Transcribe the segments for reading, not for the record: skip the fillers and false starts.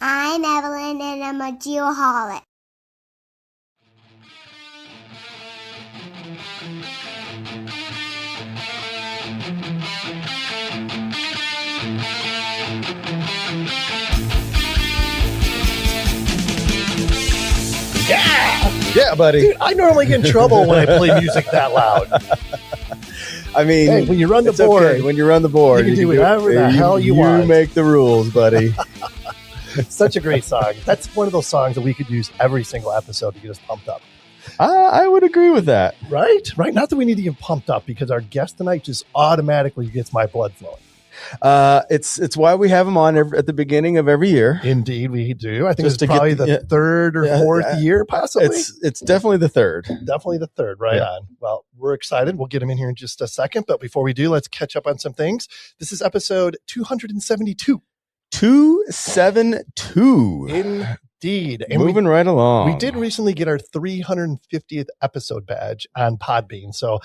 I'm Evelyn, and I'm a Geoholic. Yeah, buddy. Dude, I normally get in trouble when I play music that loud. I mean, hey, when you run the board, okay. When you run the board, you can do whatever the hell you want. You make the rules, buddy. It's such a great song. That's one of those songs that we could use every single episode to get us pumped up. I would agree with that. Right? Not that we need to get pumped up, because our guest tonight just automatically gets my blood flowing. It's why we have them on at the beginning of every year. Indeed, we do. I think it's probably the third or fourth year, possibly. It's definitely the third. Definitely the third. Right on. Well, we're excited. We'll get him in here in just a second. But before we do, let's catch up on some things. This is episode 272. 272. Indeed. And moving right along. We did recently get our 350th episode badge on Podbean. So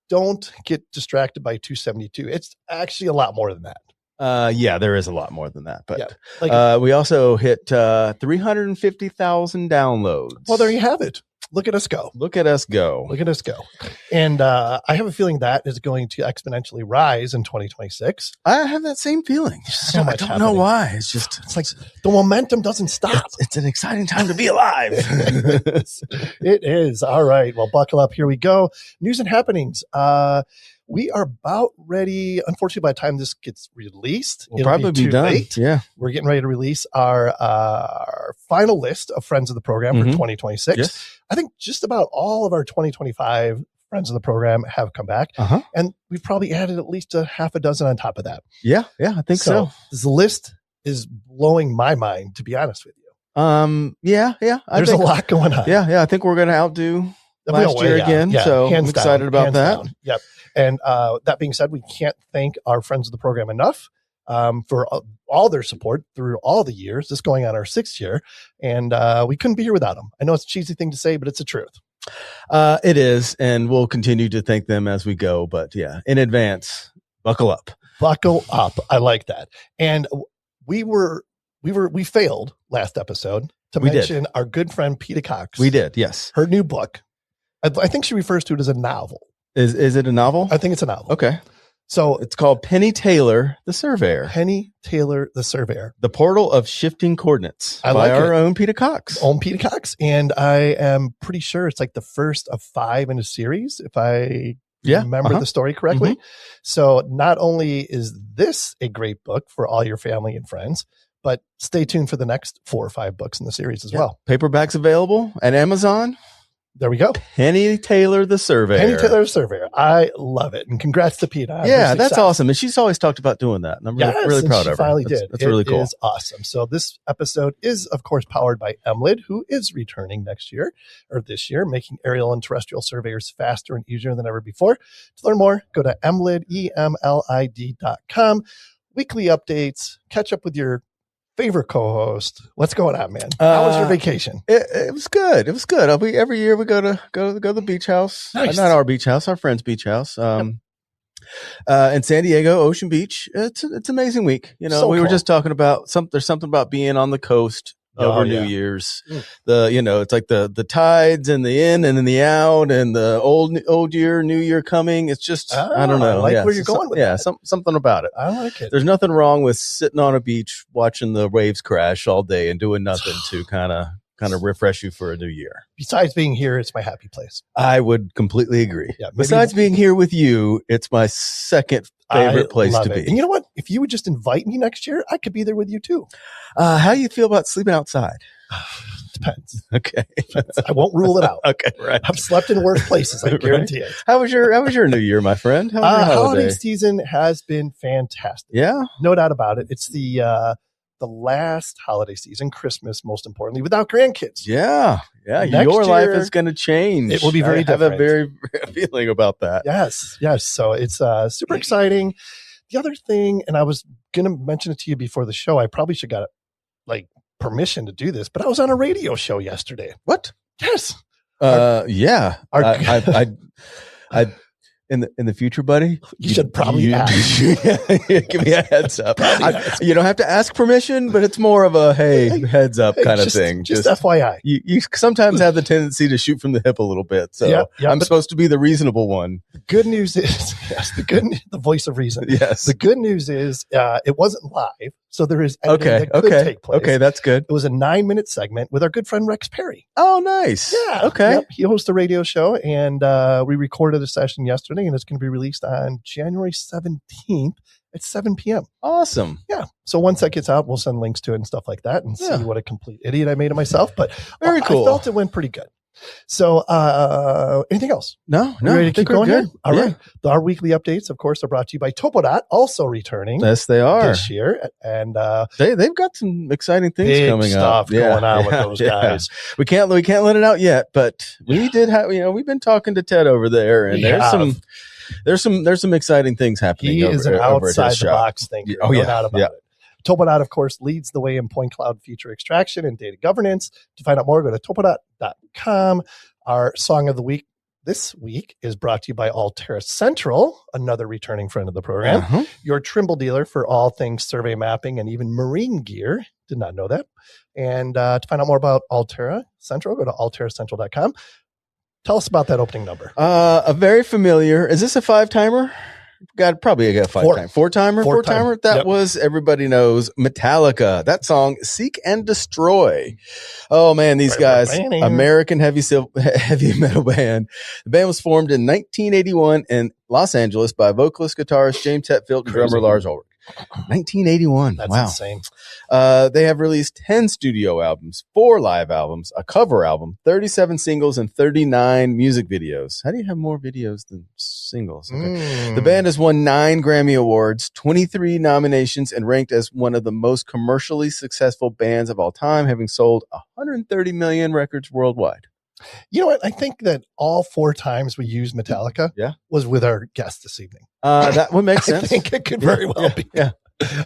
don't get distracted by 272. It's actually a lot more than that. Yeah, there is a lot more than that. But yeah, we also hit 350,000 downloads. Well, there you have it. Look at us go. Look at us go. Look at us go. And I have a feeling that is going to exponentially rise in 2026. I have that same feeling. So much I don't know why. It's like the momentum doesn't stop. It's an exciting time to be alive. It is. All right. Well, buckle up. Here we go. News and happenings. We are about ready. Unfortunately, by the time this gets released, we'll probably be done. Late. Yeah. We're getting ready to release our final list of friends of the program for 2026. Yes. I think just about all of our 2025 friends of the program have come back. And we've probably added at least a half a dozen on top of that. Yeah. I think so. This list is blowing my mind, to be honest with you. Yeah. There's a lot going on. Yeah. I think we're going to outdo last year again. Yeah. So I'm excited about that. Down. Yep. And that being said, we can't thank our friends of the program enough for all their support through all the years. This going on our 6th year. And we couldn't be here without them. I know it's a cheesy thing to say, but it's the truth. It is. And we'll continue to thank them as we go. But yeah, in advance, buckle up. Buckle up. I like that. And we failed last episode to mention our good friend Peter Cox. We did. Yes. Her new book. I think she refers to it as a novel. Is it a novel? I think it's a novel. Okay. So it's called Penny Taylor, the Surveyor. Penny Taylor, the Surveyor. The Portal of Shifting Coordinates by our own Peter Cox. And I am pretty sure it's like the first of 5 in a series, if I remember the story correctly. So not only is this a great book for all your family and friends, but stay tuned for the next 4 or 5 books in the series as well. Paperbacks available at Amazon. There we go. Penny Taylor, the Surveyor. Penny Taylor, the Surveyor. I love it. And congrats to Peter. Yeah, that's awesome. And she's always talked about doing that. And I'm really proud of her. She finally did. That's really cool. It is awesome. So this episode is, of course, powered by MLID, who is returning this year, making aerial and terrestrial surveyors faster and easier than ever before. To learn more, go to emlid.com. Weekly updates. Catch up with your favorite co-host. What's going on, man? How was your vacation? It was good. It was good. Every year we go to the beach house. Nice. Not our beach house, our friend's beach house. In San Diego, Ocean Beach. It's an amazing week. We were just talking about there's something about being on the coast over New Year's. It's like the tides and the in and then the out and the old year, new year coming. It's just, I don't know. I like where you're going with that. Something about it. I like it. There's nothing wrong with sitting on a beach, watching the waves crash all day and doing nothing to kind of refresh you for a new year. Besides being here, it's my happy place. I would completely agree. Yeah, besides being here with you, it's my second favorite place to be. And you know what? If you would just invite me next year, I could be there with you too. How do you feel about sleeping outside? Depends. Okay. I won't rule it out. Okay, right. I've slept in worse places, I guarantee it. How was your New Year, my friend? How was your holiday season has been fantastic. Yeah. No doubt about it. It's the last holiday season, Christmas, most importantly, without grandkids. Yeah. Your life is going to change. It will be very different. I have a very feeling about that. Yes. So it's super exciting. The other thing, and I was going to mention it to you before the show, I probably should got permission to do this, but I was on a radio show yesterday. What? Yes. Yeah. I in the future, buddy, you should probably ask. Give me a heads up. You don't have to ask permission, but it's more of a heads up kind of thing. Just FYI. You sometimes have the tendency to shoot from the hip a little bit, so I'm supposed to be the reasonable one. The good news is, the voice of reason. Yes. The good news is it wasn't live, so there is editing that could take place. Okay, that's good. It was a 9-minute segment with our good friend Rex Perry. Oh, nice. Yeah. Okay. Yep. He hosts a radio show, and we recorded a session yesterday, and it's going to be released on January 17th at 7 p.m. Awesome. Yeah. So once that gets out, we'll send links to it and stuff like that and see what a complete idiot I made of myself. But very cool. I felt it went pretty good. So anything else? No. Ready to keep going here? All right. Yeah. Our weekly updates, of course, are brought to you by Topodot, also returning. Yes, they are. This year. And they've got some exciting things big coming stuff up. going on with those guys. We can't let it out yet, but we did have, we've been talking to Ted over there, and there's some exciting things happening. He is an outside the box thinker. No doubt about it. Topodot, of course, leads the way in point cloud feature extraction and data governance. To find out more, go to topodot.com. Our song of the week this week is brought to you by Altera Central, another returning friend of the program. Your Trimble dealer for all things survey mapping and even marine gear. Did not know that. And to find out more about Altera Central, go to alteracentral.com. Tell us about that opening number. A very familiar. Is this a 5-timer? Probably a 5-timer. 4-timer. That was, everybody knows, Metallica. That song, Seek and Destroy. Oh man, these guys, American heavy metal band. The band was formed in 1981 in Los Angeles by vocalist guitarist James Hetfield and drummer Lars Ulrich. 1981. That's wow. Insane. They have released 10 studio albums, 4 live albums, a cover album, 37 singles, and 39 music videos. How do you have more videos than singles? Okay. The band has won 9 Grammy Awards, 23 nominations, and ranked as one of the most commercially successful bands of all time, having sold 130 million records worldwide. You know what? I think that all 4 times we used Metallica was with our guest this evening. That would make sense. I think it could very well be. Yeah.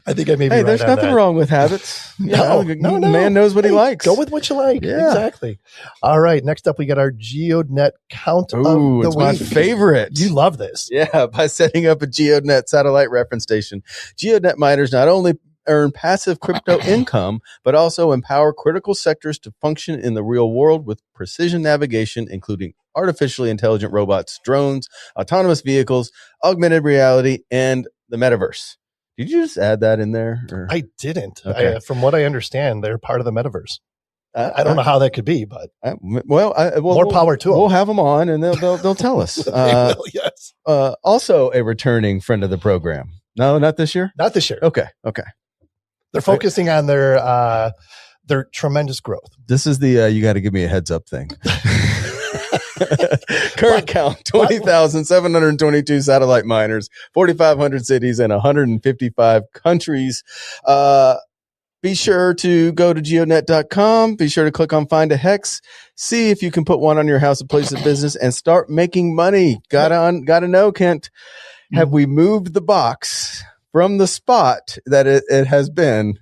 I think I may be right. There's nothing wrong with habits. No. Man knows what he likes. Go with what you like. Yeah. Exactly. All right. Next up, we got our GeoNet count of the it's week. my favorite. You love this. Yeah. By setting up a GeoNet satellite reference station, GeoNet miners not only earn passive crypto income, but also empower critical sectors to function in the real world with precision navigation, including artificially intelligent robots, drones, autonomous vehicles, augmented reality, and the metaverse. Did you just add that in there? Or? I didn't. Okay. From what I understand, they're part of the metaverse. I don't know how that could be, but more power to them. We'll have them on, and they'll tell us. They will, yes. Also, a returning friend of the program. No, not this year. Not this year. Okay. They're focusing on their tremendous growth. This is the you got to give me a heads up thing. Current count 20,722 satellite miners, 4,500 cities, and 155 countries. Be sure to go to geonet.com. Be sure to click on Find a Hex. See if you can put one on your house, a place of business, and start making money. Gotta know, Kent. Have we moved the box from the spot that it has been?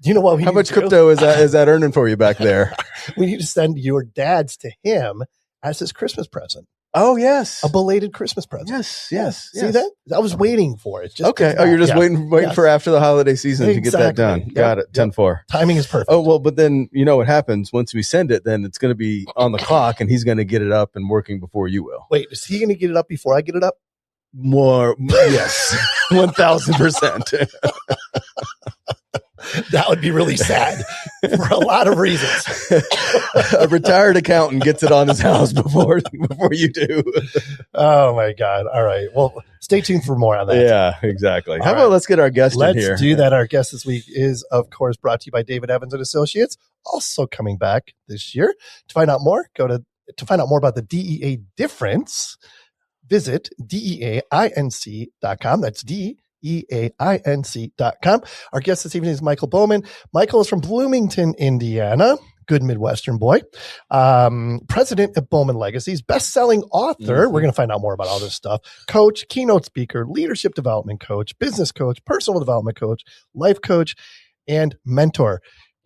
You know what? How much crypto is that earning for you back there? We need to send your dad's to him as his Christmas present. Oh, yes. A belated Christmas present. Yes. See that? I was waiting for it. Okay. Oh, you're just waiting for after the holiday season to get that done. Yep. Got it. 10-4. Timing is perfect. Oh, well, but then you know what happens once we send it, then it's going to be on the clock and he's going to get it up and working before you will. Wait, is he going to get it up before I get it up? More. Yes. 1,000%. That would be really sad for a lot of reasons. A retired accountant gets it on his house before you do. Oh my God. All right. Well, stay tuned for more on that. Yeah, exactly. How about let's get our guest in here? Let's do that. Our guest this week is, of course, brought to you by David Evans and Associates, also coming back this year. To find out more, to find out more about the DEA difference, visit DEAINC.com. That's DEAINC.com. Our guest this evening is Mikel Bowman. Mikel is from Bloomington, Indiana. Good Midwestern boy. President of Bowman Legacies, best-selling author. We're going to find out more about all this stuff. Coach, keynote speaker, leadership development coach, business coach, personal development coach, life coach, and mentor.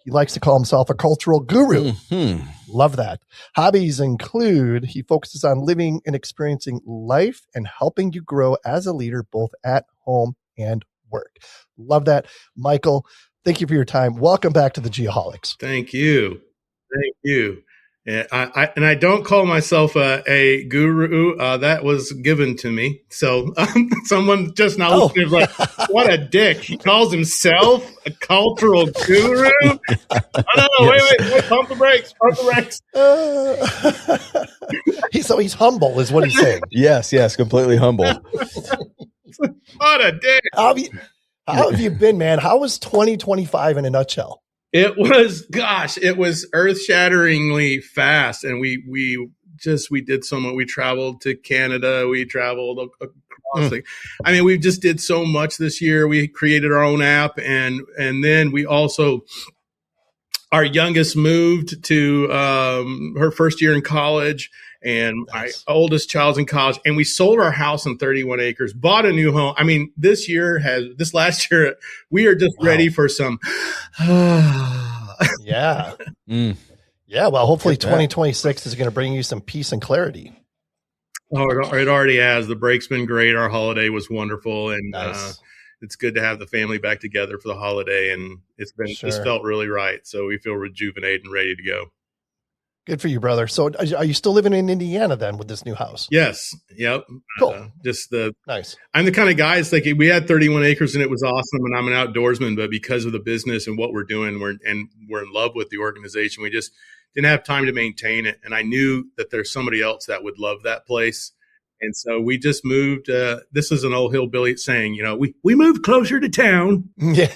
He likes to call himself a cultural guru. Mm-hmm. Love that. Hobbies include he focuses on living and experiencing life and helping you grow as a leader, both at home and work. Love that. Michael, thank you for your time. Welcome back to the Geoholics. Thank you. Thank you. I don't call myself a guru. That was given to me. So someone just now listening is like, what a dick. He calls himself a cultural guru. Oh, no, wait, pump the brakes. He's humble is what he's saying. Yes, completely humble. What a dick. How have you been, man? How was 2025 in a nutshell? It was earth-shatteringly fast, and we did so much. We traveled to Canada. We traveled across. We just did so much this year. We created our own app, and then we also, our youngest moved to her first year in college, and nice. My oldest child's in college, and we sold our house on 31 acres, bought a new home. This last year, we are just ready for some. Yeah. Yeah. Well, hopefully 2026 is going to bring you some peace and clarity. Oh, it already has. The break's been great. Our holiday was wonderful. And nice. It's good to have the family back together for the holiday. And it's felt really right. So we feel rejuvenated and ready to go. Good for you, brother. So are you still living in Indiana then with this new house? Yes. Yep. Cool. Nice. I'm the kind of guy, it's like we had 31 acres and it was awesome, and I'm an outdoorsman, but because of the business and what we're doing, we're in love with the organization. We just didn't have time to maintain it. And I knew that there's somebody else that would love that place. And so we just moved. This is an old hillbilly saying, we moved closer to town. Yeah.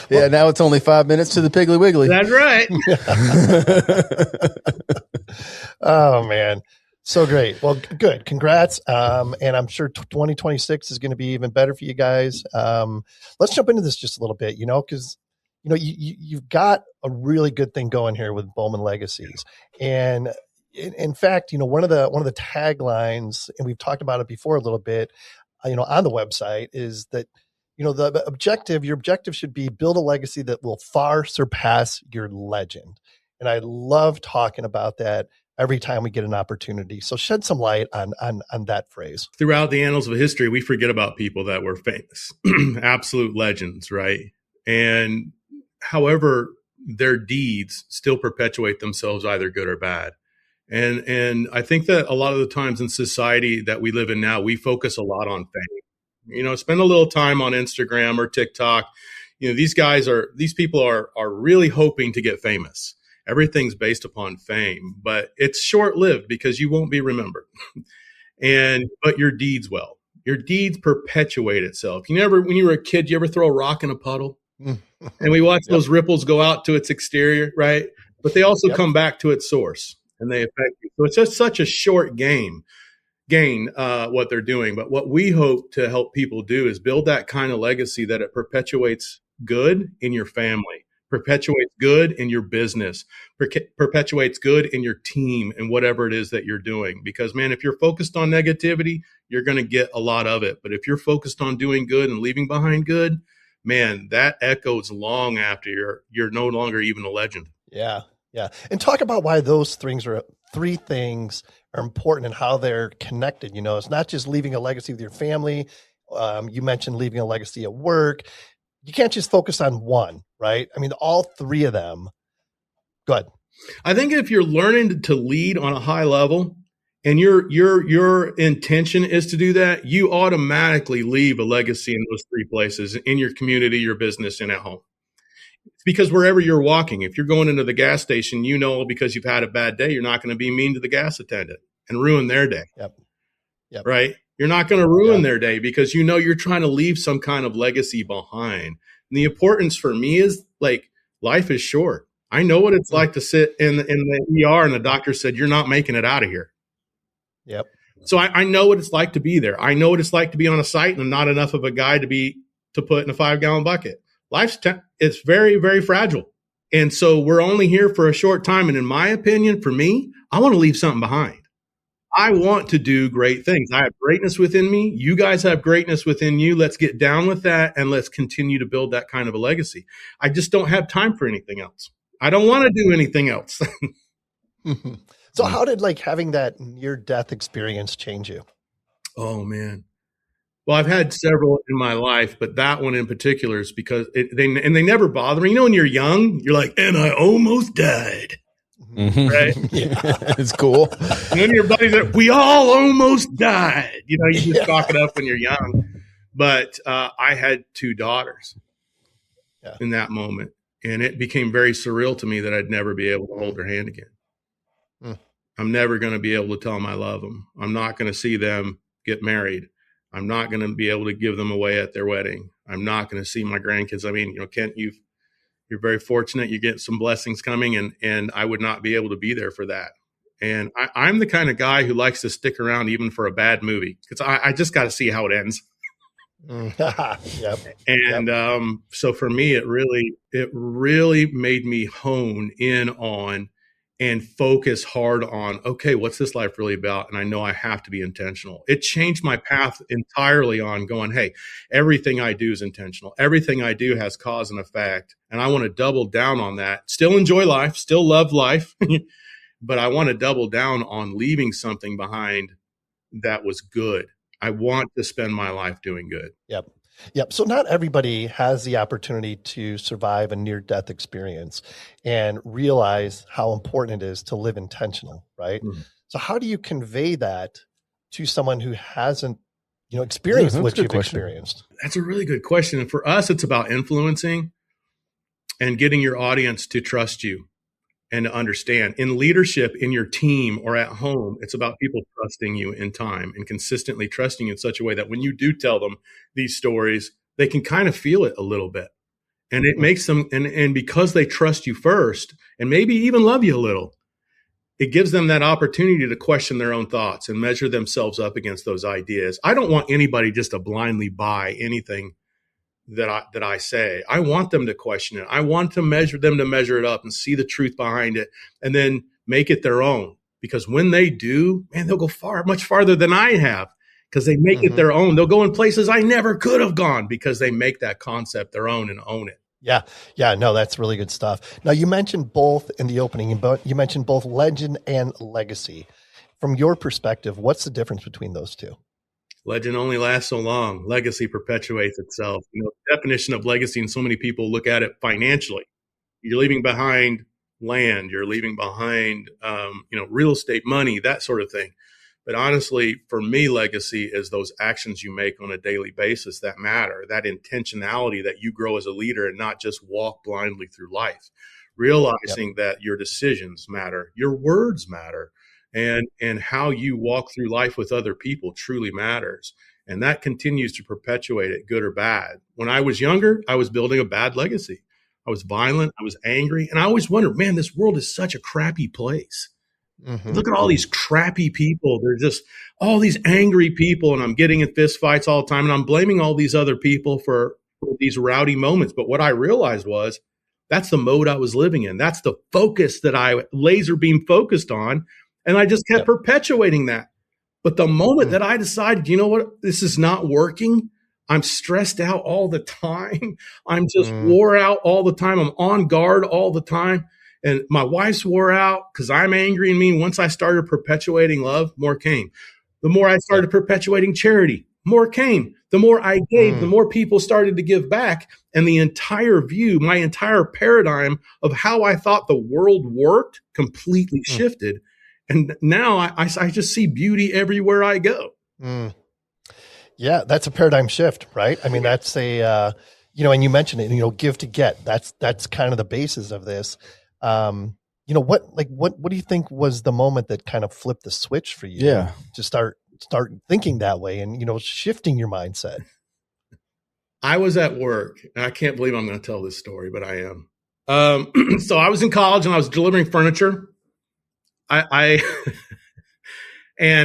Yeah, now it's only 5 minutes to the Piggly Wiggly. That's right. Oh, man. So great. Well, good. Congrats. And I'm sure 2026 is going to be even better for you guys. Let's jump into this just a little bit, because you've got a really good thing going here with Bowman Legacies. And in fact, one of the taglines, and we've talked about it before a little bit, on the website, is that your objective should be build a legacy that will far surpass your legend. And I love talking about that every time we get an opportunity. So shed some light on that phrase. Throughout the annals of history, we forget about people that were famous, absolute legends, right? And however, their deeds still perpetuate themselves, either good or bad. And I think that a lot of the times in society that we live in now, we focus a lot on fame. Spend a little time on Instagram or TikTok. These people are really hoping to get famous. Everything's based upon fame, but it's short-lived because you won't be remembered. But your deeds will. Your deeds perpetuate itself. When you were a kid, you ever throw a rock in a puddle? And we watch those ripples go out to its exterior, right? But they also come back to its source, and they affect you. So it's just such a short gain what they're doing. But what we hope to help people do is build that kind of legacy that it perpetuates good in your family, perpetuates good in your business, perpetuates good in your team and whatever it is that you're doing. Because, man, if you're focused on negativity, you're going to get a lot of it. But if you're focused on doing good and leaving behind good, man, that echoes long after you're no longer even a legend. Yeah. Yeah. And talk about why those three things are important and how they're connected. It's not just leaving a legacy with your family. You mentioned leaving a legacy at work. You can't just focus on one, right? All three of them. Go ahead. I think if you're learning to lead on a high level and your intention is to do that, you automatically leave a legacy in those three places: in your community, your business, and at home. It's because wherever you're walking, if you're going into the gas station, because you've had a bad day, you're not going to be mean to the gas attendant and ruin their day. Yep. Right? You're not going to ruin their day because you're trying to leave some kind of legacy behind. And the importance for me is, life is short. I know what it's like to sit in the ER and the doctor said, you're not making it out of here. Yep. So I know what it's like to be there. I know what it's like to be on a site and not enough of a guy to put in a 5-gallon bucket. It's very, very fragile. And so we're only here for a short time. And in my opinion, for me, I want to leave something behind. I want to do great things. I have greatness within me. You guys have greatness within you. Let's get down with that and let's continue to build that kind of a legacy. I just don't have time for anything else. I don't want to do anything else. So how did having that near-death experience change you? Oh, man. Well, I've had several in my life, but that one in particular is because they never bother me. When you're young, you're like, and I almost died. Mm-hmm. Right? Yeah, it's cool. And then your buddies are, we all almost died. You just chalk it up when you're young. But I had 2 daughters in that moment. And it became very surreal to me that I'd never be able to hold their hand again. I'm never going to be able to tell them I love them. I'm not going to see them get married. I'm not going to be able to give them away at their wedding. I'm not going to see my grandkids. I mean, Kent, you're very fortunate. You get some blessings coming, and I would not be able to be there for that. And I'm the kind of guy who likes to stick around even for a bad movie because I just got to see how it ends. Yep. And so for me, it really made me hone in on and focus hard on, okay, what's this life really about? And I know I have to be intentional. It changed my path entirely on going, hey, everything I do is intentional. Everything I do has cause and effect. And I want to double down on that. Still enjoy life, still love life, but I want to double down on leaving something behind that was good. I want to spend my life doing good. Yep. So not everybody has the opportunity to survive a near-death experience and realize how important it is to live intentional, right? Mm-hmm. So how do you convey that to someone who hasn't, experienced what you've experienced? That's a really good question. And for us, it's about influencing and getting your audience to trust you and to understand. In leadership, in your team or at home, it's about people trusting you in time and consistently trusting you in such a way that when you do tell them these stories, they can kind of feel it a little bit. And it makes them, and because they trust you first and maybe even love you a little, it gives them that opportunity to question their own thoughts and measure themselves up against those ideas. I don't want anybody just to blindly buy anything that I say. I want them to question it. I want to measure it up and see the truth behind it and then make it their own. Because when they do, man, they'll go much farther than I have because they make it their own. They'll go in places I never could have gone because they make that concept their own and own it. Yeah. No, that's really good stuff. Now you mentioned both in the opening, but you mentioned both legend and legacy. From your perspective, what's the difference between those two? Legend only lasts so long. Legacy perpetuates itself. The definition of legacy, and so many people look at it financially. You're leaving behind land. You're leaving behind, real estate, money, that sort of thing. But honestly, for me, legacy is those actions you make on a daily basis that matter, that intentionality that you grow as a leader and not just walk blindly through life, realizing that your decisions matter, your words matter. And how you walk through life with other people truly matters. And that continues to perpetuate it, good or bad. When I was younger, I was building a bad legacy. I was violent. I was angry. And I always wondered, man, this world is such a crappy place. Mm-hmm. Look at all these crappy people. They're just all these angry people. And I'm getting in fist fights all the time. And I'm blaming all these other people for these rowdy moments. But what I realized was that's the mode I was living in. That's the focus that I laser beam focused on. And I just kept perpetuating that. But the moment that I decided, you know what, this is not working, I'm stressed out all the time. I'm just wore out all the time. I'm on guard all the time. And my wife's wore out because I'm angry and mean. Once I started perpetuating love, more came. The more I started perpetuating charity, more came. The more I gave, the more people started to give back. And the entire view, my entire paradigm of how I thought the world worked completely shifted. And now I just see beauty everywhere I go. Yeah, that's a paradigm shift, right? I mean, that's a, and you mentioned it, give to get. That's kind of the basis of this. What do you think was the moment that kind of flipped the switch for you to start thinking that way and, shifting your mindset? I was at work, and I can't believe I'm going to tell this story, but I am. So I was in college and I was delivering furniture. And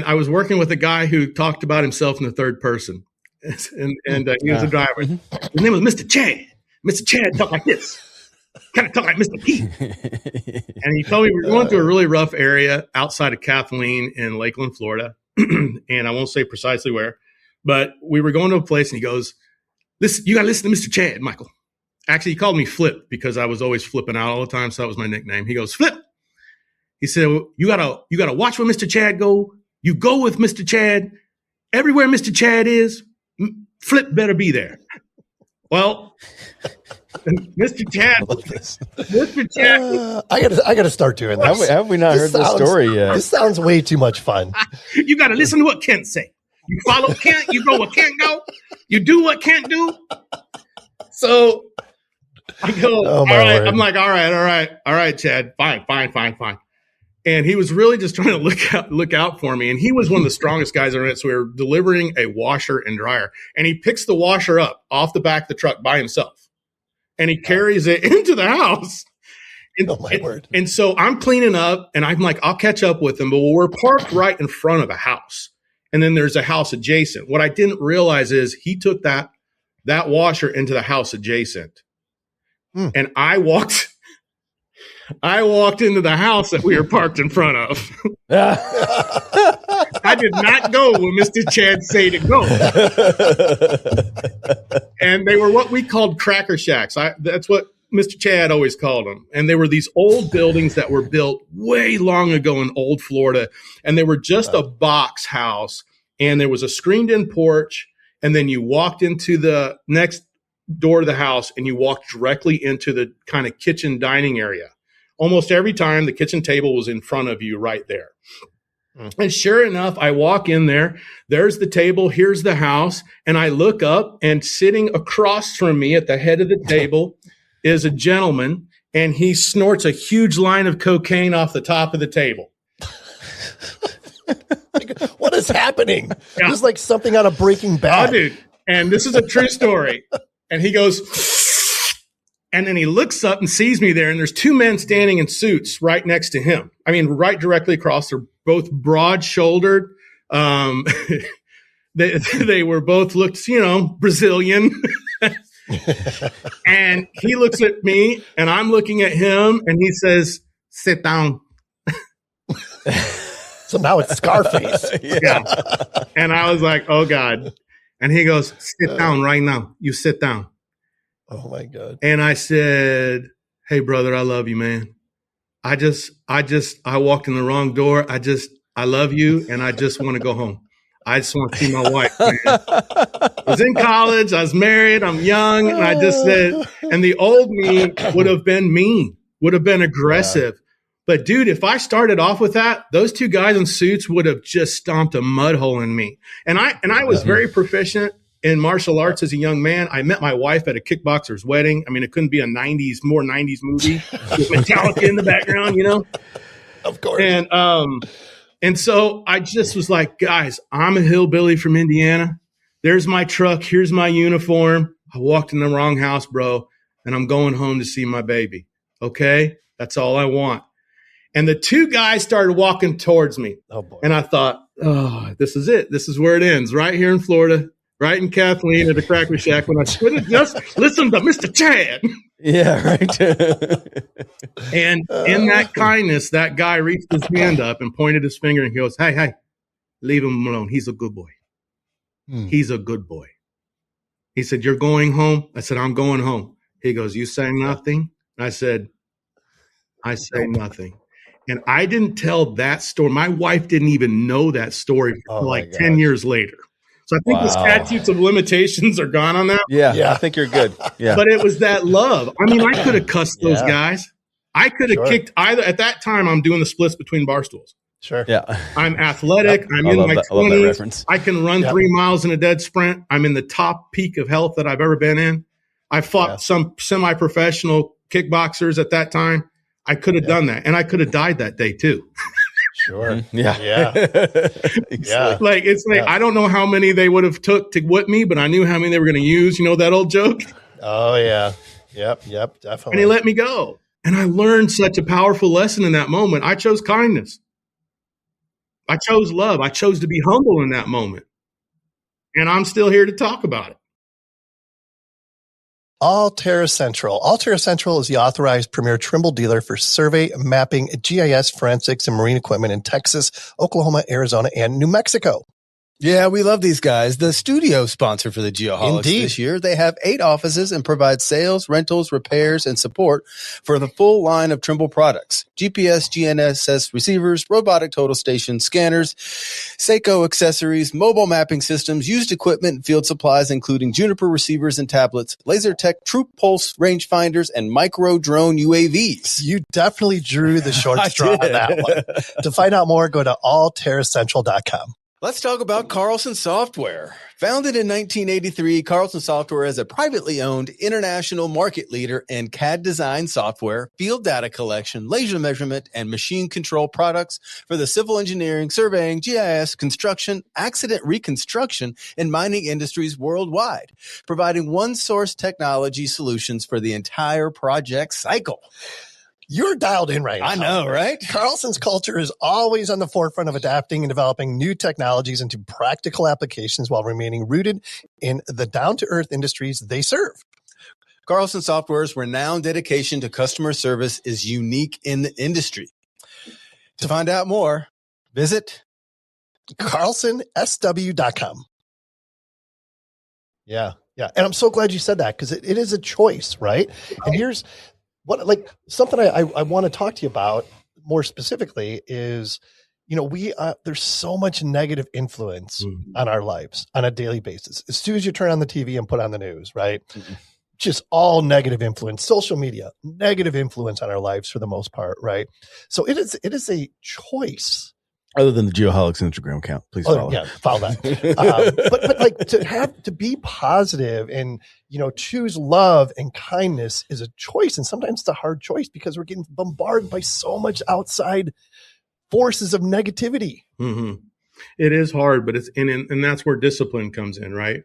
I was working with a guy who talked about himself in the third person, and he was a driver. His name was Mr. Chad. Mr. Chad talked like this. kind of talk like Mr. P. And he told me we're going through a really rough area outside of Kathleen in Lakeland, Florida. And I won't say precisely where, but we were going to a place and he goes, "Listen, you got to listen to Mr. Chad, Michael." Actually, he called me Flip because I was always flipping out all the time. So that was my nickname. He goes, "Flip." He said, well, you gotta watch where Mr. Chad go. You go with Mr. Chad. Everywhere Mr. Chad is, Flip better be there. Well, Mr. Chad, I gotta start doing this. Have we not heard this story yet? This sounds way too much fun. You got to listen to what Kent say. You follow Kent. You go where Kent go. You do what Kent do. So I go, all right. Word. I'm like, all right, Chad. Fine. And he was really just trying to look out for me. And he was one of the strongest guys in it. So we were delivering a washer and dryer. And he picks the washer up off the back of the truck by himself. And he carries it into the house. And, word. And so I'm cleaning up and I'm like, I'll catch up with him. But we're parked right in front of a house. And then there's a house adjacent. What I didn't realize is he took that washer into the house adjacent. And I walked into the house that we were parked in front of. I did not go where Mr. Chad said to go. And they were what we called cracker shacks. That's what Mr. Chad always called them. And they were these old buildings that were built way long ago in old Florida. And they were just a box house. And there was a screened-in porch. And then you walked into the next door to the house and you walked directly into the kind of kitchen dining area. Almost every time the kitchen table was in front of you right there. And sure enough, I walk in there. There's the table. Here's the house. And I look up and sitting across from me at the head of the table is a gentleman. And he snorts a huge line of cocaine off the top of the table. What is happening? Yeah. This is like something out of Breaking Bad. Oh, dude. And this is a true story. And he goes, and then he looks up and sees me there. And there's two men standing in suits right next to him. I mean, right directly across. They're both broad shouldered. They were both looked, Brazilian. And he looks at me and I'm looking at him and he says, "Sit down." So now it's Scarface. Yeah. And I was like, oh God. And he goes, "Sit down right now. You sit down." Oh my God. And I said, "Hey brother, I love you, man. I walked in the wrong door. I love you. And I just want to go home. I just want to see my wife, man." I was in college. I was married. I'm young. And I just said, and the old me would have been mean, would have been aggressive. Yeah. But dude, if I started off with that, those two guys in suits would have just stomped a mud hole in me. And I was very proficient in martial arts as a young man. I met my wife at a kickboxer's wedding. I mean, it couldn't be a more 90s movie with Metallica in the background, Of course. And so I just was like, guys, I'm a hillbilly from Indiana. There's my truck. Here's my uniform. I walked in the wrong house, bro, and I'm going home to see my baby. Okay? That's all I want. And the two guys started walking towards me. Oh, boy. And I thought, oh, this is it. This is where it ends, right here in Florida, right in Kathleen at a cracker shack when I should have just listened to Mr. Chad. Yeah, right. And in that kindness, that guy reached his hand up and pointed his finger and he goes, hey, leave him alone. He's a good boy. He's a good boy. He said, "You're going home?" I said, "I'm going home." He goes, "You say nothing?" I said, "I say nothing." And I didn't tell that story. My wife didn't even know that story for 10 years later. So I think the statutes of limitations are gone on that. Yeah, I think you're good. Yeah. But it was that love. I mean, I could have cussed those guys. I could have kicked either. At that time, I'm doing the splits between bar stools. Sure. Yeah. I'm athletic. I'm in my 20s. I can run 3 miles in a dead sprint. I'm in the top peak of health that I've ever been in. I fought some semi-professional kickboxers at that time. I could have done that. And I could have died that day too. Sure. Yeah. Like, it's like, I don't know how many they would have took to whip me, but I knew how many they were going to use. You know that old joke? Oh, yeah. Yep, definitely. And he let me go. And I learned such a powerful lesson in that moment. I chose kindness. I chose love. I chose to be humble in that moment. And I'm still here to talk about it. Altera Central. Altera Central is the authorized premier Trimble dealer for survey, mapping, GIS, forensics, and marine equipment in Texas, Oklahoma, Arizona, and New Mexico. Yeah, we love these guys. The studio sponsor for the Geoholics this year. They have 8 offices and provide sales, rentals, repairs, and support for the full line of Trimble products. GPS, GNSS receivers, robotic total station scanners, Seiko accessories, mobile mapping systems, used equipment and field supplies, including Juniper receivers and tablets, LaserTech Troop Pulse rangefinders, and micro drone UAVs. You definitely drew the short straw on that one. To find out more, go to alteracentral.com. Let's talk about Carlson Software. Founded in 1983, Carlson Software is a privately owned international market leader in CAD design software, field data collection, laser measurement, and machine control products for the civil engineering, surveying, GIS, construction, accident reconstruction, and mining industries worldwide, providing one-source technology solutions for the entire project cycle. You're dialed in right now. I know, right? Carlson's culture is always on the forefront of adapting and developing new technologies into practical applications while remaining rooted in the down-to-earth industries they serve. Carlson Software's renowned dedication to customer service is unique in the industry. To find out more, visit carlsonsw.com. Yeah. And I'm so glad you said that because it is a choice, right? And here's what, like, something I want to talk to you about more specifically is, there's so much negative influence on our lives on a daily basis. As soon as you turn on the TV and put on the news, right? Just all negative influence, social media, negative influence on our lives for the most part, right? So it is a choice. Other than the Geoholics Instagram account, please follow. Yeah, follow that. But like to be positive and, choose love and kindness is a choice. And sometimes it's a hard choice because we're getting bombarded by so much outside forces of negativity. Mm-hmm. It is hard, but and that's where discipline comes in, right?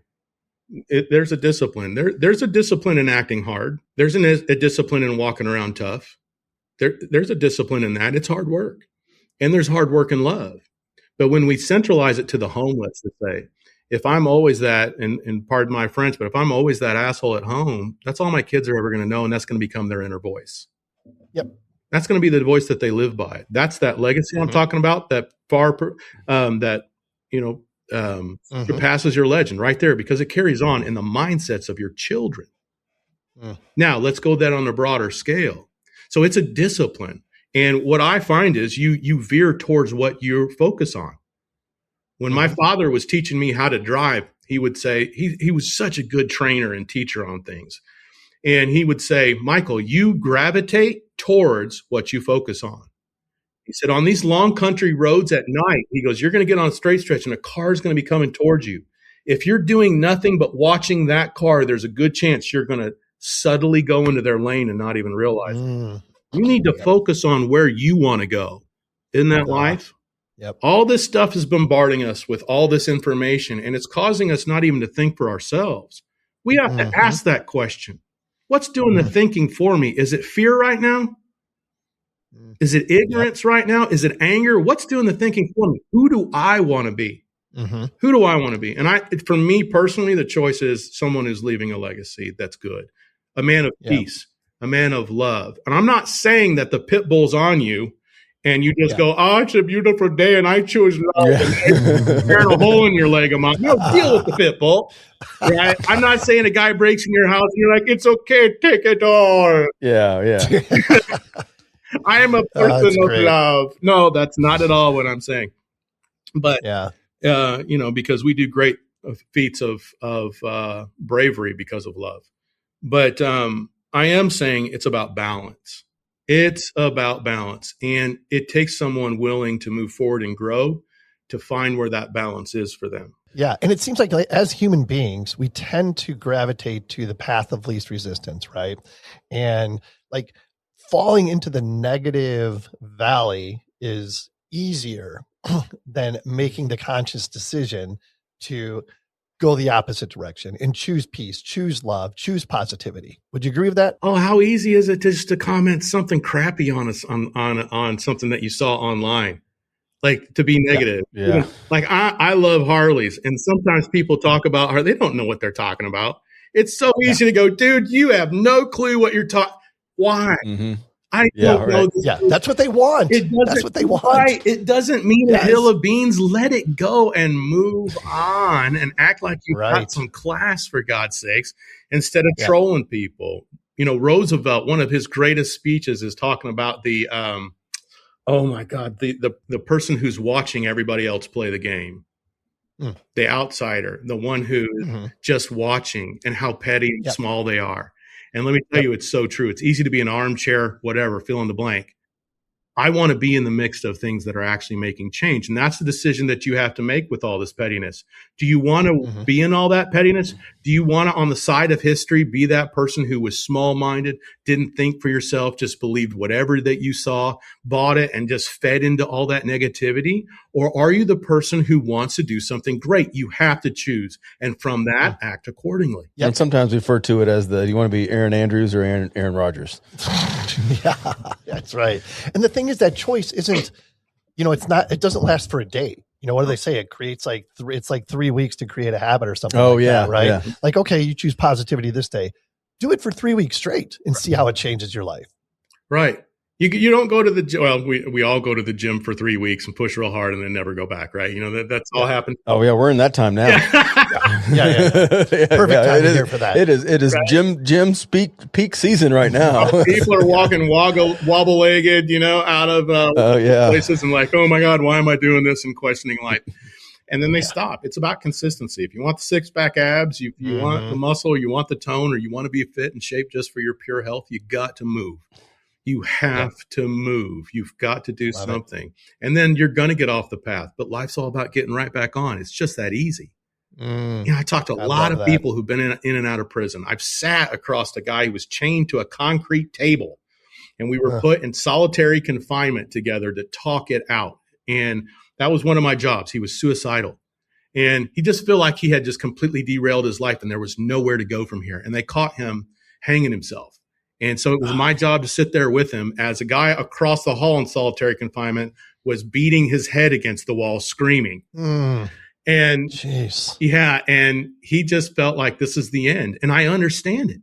There's a discipline. There's a discipline in acting hard. There's a discipline in walking around tough. There's a discipline in that. It's hard work. And there's hard work and love. But when we centralize it to the home, let's just say, if I'm always that, and pardon my French, but if I'm always that asshole at home, that's all my kids are ever going to know, and that's going to become their inner voice. Yep. That's going to be the voice that they live by. That's that legacy I'm talking about, that surpasses your legend right there, because it carries on in the mindsets of your children. Now, let's go that on a broader scale. So it's a discipline. And what I find is you veer towards what you focus on. When my father was teaching me how to drive, he would say, he was such a good trainer and teacher on things. And he would say, Michael, you gravitate towards what you focus on. He said, on these long country roads at night, he goes, you're going to get on a straight stretch and a car is going to be coming towards you. If you're doing nothing but watching that car, there's a good chance you're going to subtly go into their lane and not even realize it. You need to focus on where you want to go. Isn't that life? Yep. All this stuff is bombarding us with all this information, and it's causing us not even to think for ourselves. We have to ask that question. What's doing the thinking for me? Is it fear right now? Is it ignorance right now? Is it anger? What's doing the thinking for me? Who do I want to be? Who do I want to be? And for me personally, the choice is someone who's leaving a legacy that's good, a man of peace, a man of love. And I'm not saying that the pit bull's on you and you just go, oh, it's a beautiful day and I choose love. And tearing a hole in your leg. I'm like, no, deal with the pit bull. Right? I'm not saying a guy breaks in your house and you're like, it's okay, take it all. Yeah. I am a person of love. No, that's not at all what I'm saying. But, because we do great feats of bravery because of love. But I am saying it's about balance. It's about balance. And it takes someone willing to move forward and grow to find where that balance is for them. Yeah. And it seems like as human beings, we tend to gravitate to the path of least resistance, right? And like falling into the negative valley is easier than making the conscious decision to go the opposite direction and choose peace, choose love, choose positivity. Would you agree with that? Oh, how easy is it just to comment something crappy on us on something that you saw online? Like to be negative. Yeah. Like I love Harleys, and sometimes people talk about Harley. They don't know what they're talking about. It's so easy to go, dude, you have no clue what you're talking. Why? Mm-hmm. I don't know. Yeah, that's what they want. That's what they want. Right. It doesn't mean a hill of beans. Let it go and move on and act like you've got some class, for God's sakes, instead of trolling people. You know, Roosevelt, one of his greatest speeches is talking about the person who's watching everybody else play the game. The outsider, the one who's just watching, and how petty and small they are. And let me tell you, it's so true. It's easy to be an armchair, whatever, fill in the blank. I want to be in the mix of things that are actually making change. And that's the decision that you have to make with all this pettiness. Do you want to be in all that pettiness? Do you want to, on the side of history, be that person who was small-minded, didn't think for yourself, just believed whatever that you saw, bought it, and just fed into all that negativity? Or are you the person who wants to do something great? You have to choose. And from that, act accordingly. Yep. And sometimes refer to it as do you want to be Aaron Andrews or Aaron Rodgers? Yeah, that's right. And the thing is, that choice isn't, it doesn't last for a day. What do they say? It creates it's like 3 weeks to create a habit or something. Oh, like that, right? Yeah. Like, okay, you choose positivity this day. Do it for 3 weeks straight and see how it changes your life. Right. You don't go to the gym. Well, we all go to the gym for 3 weeks and push real hard and then never go back, right? That's all happened. Oh yeah, we're in that time now. Yeah. Perfect time here for that. It is right? Gym's peak season right now. People are walking wobble legged, out of places and like, oh my God, why am I doing this, and questioning life. And then they stop. It's about consistency. If you want the 6-pack abs, you want the muscle, you want the tone, or you want to be fit and shape just for your pure health, you got to move. You have to move. You've got to do something. And then you're going to get off the path. But life's all about getting right back on. It's just that easy. I talked to a lot of people who've been in and out of prison. I've sat across a guy who was chained to a concrete table, and we were put in solitary confinement together to talk it out. And that was one of my jobs. He was suicidal. And he just felt like he had just completely derailed his life and there was nowhere to go from here. And they caught him hanging himself. And so it was my job to sit there with him as a guy across the hall in solitary confinement was beating his head against the wall, screaming. And and he just felt like this is the end. And I understand it.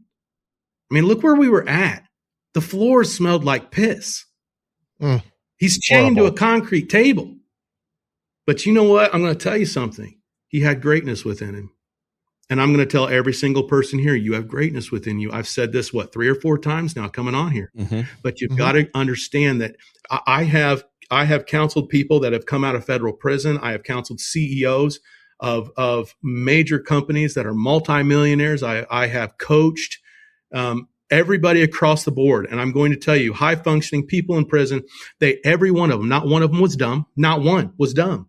I mean, look where we were at. The floor smelled like piss. He's chained to a concrete table. But you know what? I'm going to tell you something. He had greatness within him. And I'm going to tell every single person here, you have greatness within you. I've said this, 3 or 4 times now coming on here. But you've got to understand that I have counseled people that have come out of federal prison. I have counseled CEOs of major companies that are multimillionaires. I have coached everybody across the board. And I'm going to tell you, high functioning people in prison, every one of them, not one of them was dumb. Not one was dumb.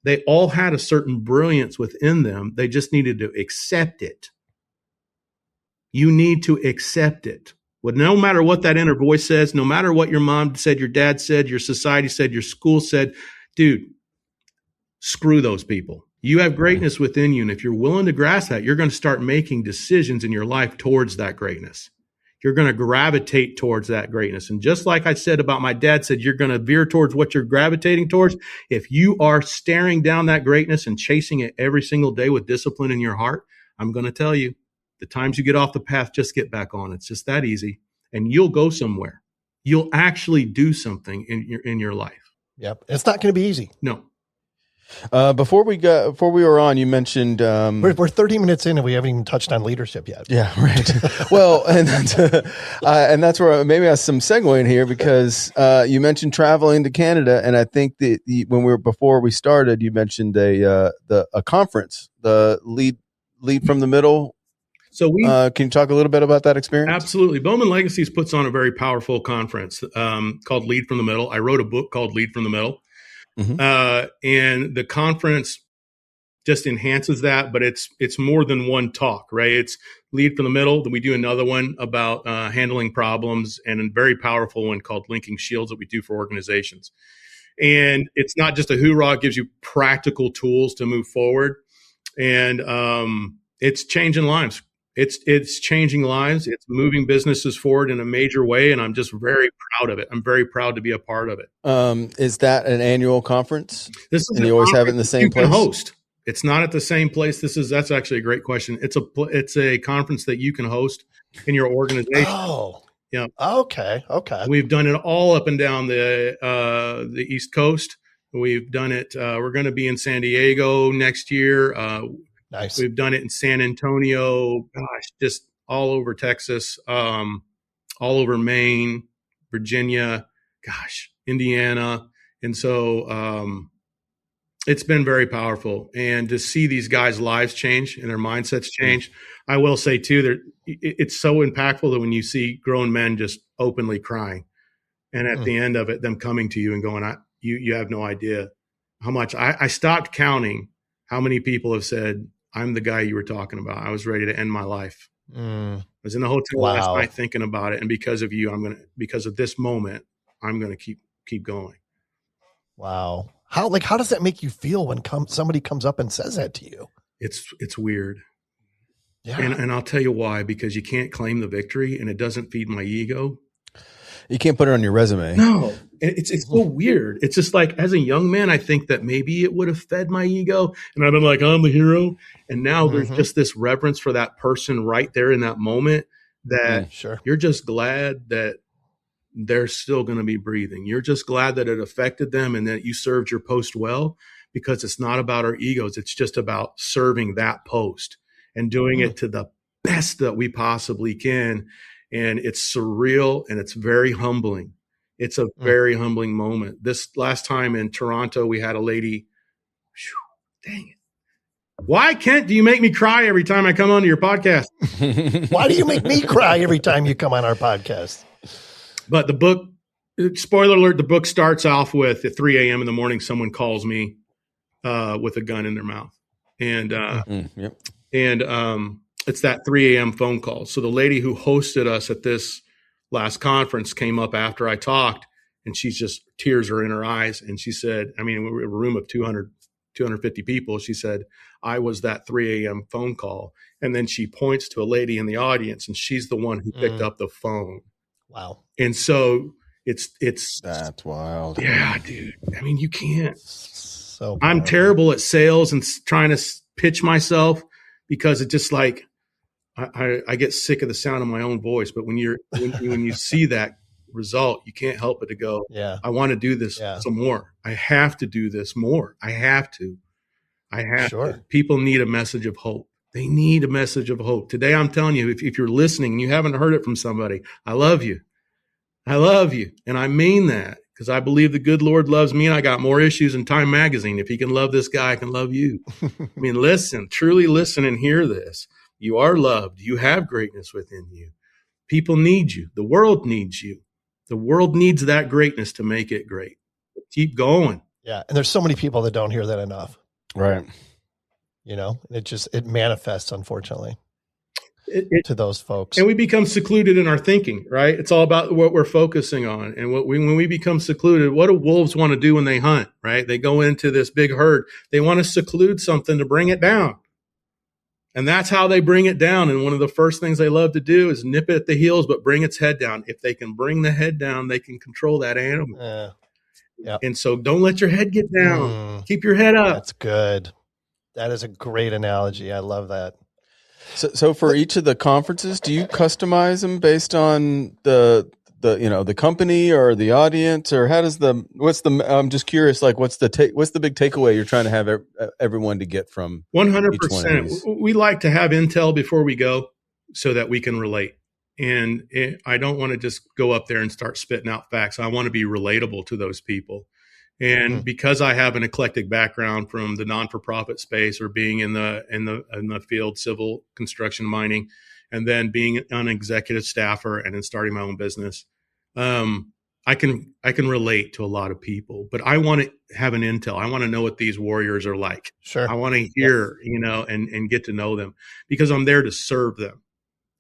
They all had a certain brilliance within them. They just needed to accept it. You need to accept it. Well, no matter what that inner voice says, no matter what your mom said, your dad said, your society said, your school said, dude, screw those people. You have greatness within you. And if you're willing to grasp that, you're going to start making decisions in your life towards that greatness. You're going to gravitate towards that greatness. And just like I said about my dad said, you're going to veer towards what you're gravitating towards. If you are staring down that greatness and chasing it every single day with discipline in your heart, I'm going to tell you, the times you get off the path, just get back on. It's just that easy. And you'll go somewhere. You'll actually do something in your life. Yep. It's not going to be easy. No. Before we were on, you mentioned we're 30 minutes in and we haven't even touched on leadership yet. Yeah, right. Well, and that's where maybe I have some segue in here because you mentioned traveling to Canada, and I think before we started, you mentioned a conference, the lead from the middle. So can you talk a little bit about that experience? Absolutely. Bowman Legacies puts on a very powerful conference called Lead from the Middle. I wrote a book called Lead from the Middle. And the conference just enhances that, but it's more than one talk, right? It's Lead from the Middle. Then we do another one about handling problems, and a very powerful one called Linking Shields that we do for organizations. And it's not just a hoorah, it gives you practical tools to move forward. And it's changing lives. It's changing lives. It's moving businesses forward in a major way, and I'm just very proud of it. I'm very proud to be a part of it. Is that an annual conference? This is and you always have it in the same place? Can host. It's not at the same place. That's actually a great question. It's a conference that you can host in your organization. Oh, yeah. Okay. We've done it all up and down the East Coast. We've done it. We're going to be in San Diego next year. Nice. We've done it in San Antonio. Gosh, just all over Texas, all over Maine, Virginia, Indiana. And so it's been very powerful. And to see these guys' lives change and their mindsets change, I will say too, it's so impactful that when you see grown men just openly crying, and at the end of it, them coming to you and going, you have no idea how much. I stopped counting how many people have said, I'm the guy you were talking about. I was ready to end my life. I was in the hotel last night thinking about it. And because of you, because of this moment, I'm going to keep going. Wow. How does that make you feel when somebody comes up and says that to you? It's weird. Yeah. And I'll tell you why, because you can't claim the victory and it doesn't feed my ego. You can't put it on your resume. No, it's so weird. It's just like, as a young man, I think that maybe it would have fed my ego and I've been like, I'm the hero. And now there's just this reverence for that person right there in that moment that you're just glad that they're still going to be breathing. You're just glad that it affected them and that you served your post well, because it's not about our egos. It's just about serving that post and doing it to the best that we possibly can. And it's surreal and it's very humbling. It's a very humbling moment. This last time in Toronto, we had a lady. Dang it. Why, Kent, do you make me cry every time I come onto your podcast? Why do you make me cry every time you come on our podcast? But the book, spoiler alert, the book starts off with at 3 a.m. in the morning, someone calls me with a gun in their mouth. And it's that 3 a.m. phone call. So the lady who hosted us at this last conference came up after I talked, and she's just, tears are in her eyes. And she said, we were in a room of 250 people. She said, I was that 3 a.m. phone call. And then she points to a lady in the audience, and she's the one who picked up the phone. Wow. And so it's that's wild. Yeah, dude. You can't. So I'm terrible at sales and trying to pitch myself, because it's just like I get sick of the sound of my own voice. But when you see that result, you can't help but to go, I want to do this some more. I have to do this more. I have to. To. People need a message of hope. They need a message of hope. Today, I'm telling you, if you're listening and you haven't heard it from somebody, I love you. I love you. And I mean that, because I believe the good Lord loves me, and I got more issues in Time Magazine. If he can love this guy, I can love you. Listen, truly listen and hear this. You are loved. You have greatness within you. People need you. The world needs you. The world needs that greatness to make it great. Keep going. Yeah. And there's so many people that don't hear that enough. Right. It manifests, unfortunately, to those folks. And we become secluded in our thinking, right? It's all about what we're focusing on. And when we become secluded, what do wolves want to do when they hunt, right? They go into this big herd. They want to seclude something to bring it down. And that's how they bring it down. And one of the first things they love to do is nip it at the heels, but bring its head down. If they can bring the head down, they can control that animal. And so don't let your head get down. Keep your head up. That's good. That is a great analogy. I love that. So for each of the conferences, do you customize them based on the company or the audience, or I'm just curious, like what's the big takeaway you're trying to have everyone to get from 100%. We like to have intel before we go so that we can relate. And I don't want to just go up there and start spitting out facts. I want to be relatable to those people. And because I have an eclectic background from the non-for-profit space, or being in the field, civil, construction, mining, and then being an executive staffer and then starting my own business, I can relate to a lot of people. But I want to have an intel. I want to know what these warriors are like. Sure. I want to hear, and get to know them, because I'm there to serve them.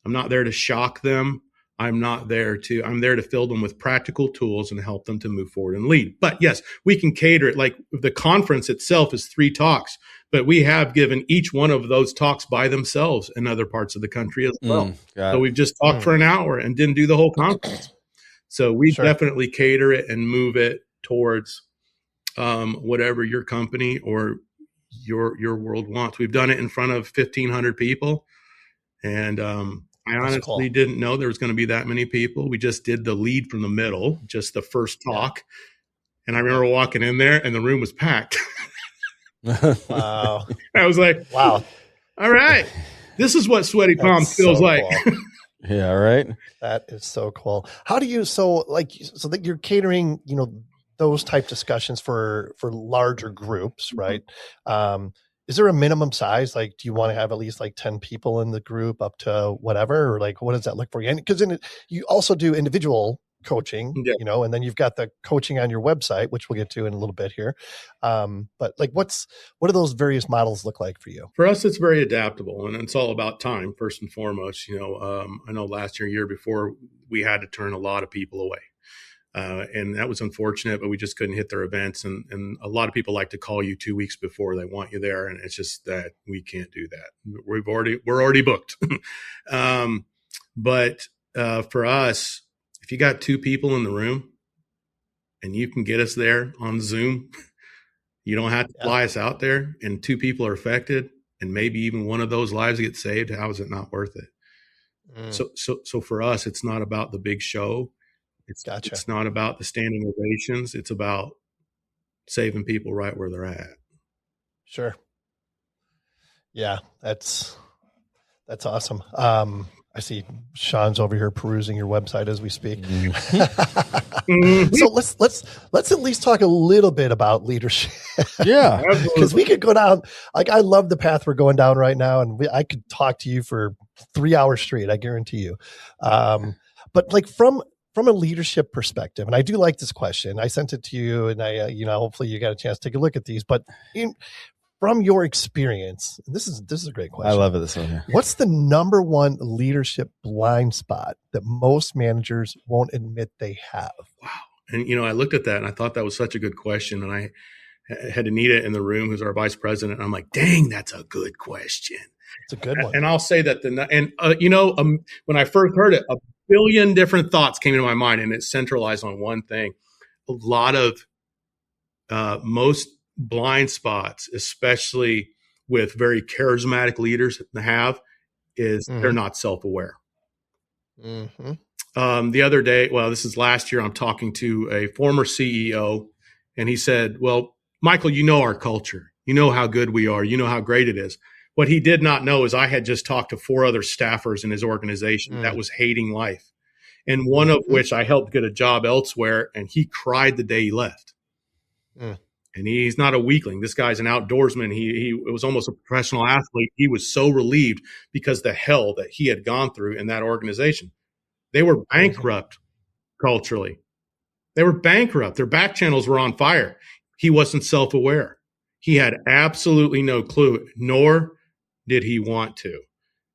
I'm not there to shock them. I'm there to fill them with practical tools and help them to move forward and lead. But yes, we can cater it. Like the conference itself is 3 talks, but we have given each one of those talks by themselves in other parts of the country as well. So we've just talked for an hour and didn't do the whole conference. So we definitely cater it and move it towards whatever your company or your world wants. We've done it in front of 1,500 people. And I honestly didn't know there was going to be that many people. We just did the lead from the middle, just the first talk. Yeah. And I remember walking in there and the room was packed. Wow. I was like, wow. All right. This is what sweaty palms feels like. Cool. Yeah, right. That is so cool. How do you, so that you're catering, those type discussions for larger groups, right? Is there a minimum size? Like, do you want to have at least like 10 people in the group up to whatever, or like, what does that look for you? And because you also do individual coaching, and then you've got the coaching on your website, which we'll get to in a little bit here. But like, what do those various models look like for you? For us, it's very adaptable, and it's all about time first and foremost. I know last year before, we had to turn a lot of people away. And that was unfortunate, but we just couldn't hit their events. And a lot of people like to call you 2 weeks before they want you there. And it's just that we can't do that. We're already booked. But for us, if you got 2 people in the room and you can get us there on Zoom, you don't have to fly us out there, and 2 people are affected, and maybe even one of those lives gets saved. How is it not worth it? So for us, it's not about the big show. It's not about the standing ovations. It's about saving people right where they're at. Sure. Yeah, that's awesome. I see Sean's over here perusing your website as we speak. So let's at least talk a little bit about leadership. Yeah, because we could go down. Like, I love the path we're going down right now, and I could talk to you for 3 hours straight. I guarantee you. But like from a leadership perspective, and I do like this question. I sent it to you, and I, hopefully you got a chance to take a look at these. But from your experience, this is a great question. I love it. This one here. What's the number one leadership blind spot that most managers won't admit they have? Wow. And, I looked at that and I thought that was such a good question. And I had Anita in the room, who's our vice president. And I'm like, dang, that's a good question. It's a good one. And I'll say that when I first heard it, a billion different thoughts came into my mind, and it centralized on one thing. A lot of most blind spots, especially with very charismatic leaders is they're not self-aware. Mm-hmm. The other day, this is last year, I'm talking to a former CEO, and he said, well, Michael, you know our culture. You know how good we are. You know how great it is. What he did not know is I had just talked to 4 other staffers in his organization that was hating life, and one of which I helped get a job elsewhere, and he cried the day he left. And he's not a weakling. This guy's an outdoorsman. He was almost a professional athlete. He was so relieved because the hell that he had gone through in that organization. They were bankrupt culturally. They were bankrupt. Their back channels were on fire. He wasn't self-aware. He had absolutely no clue, nor did he want to.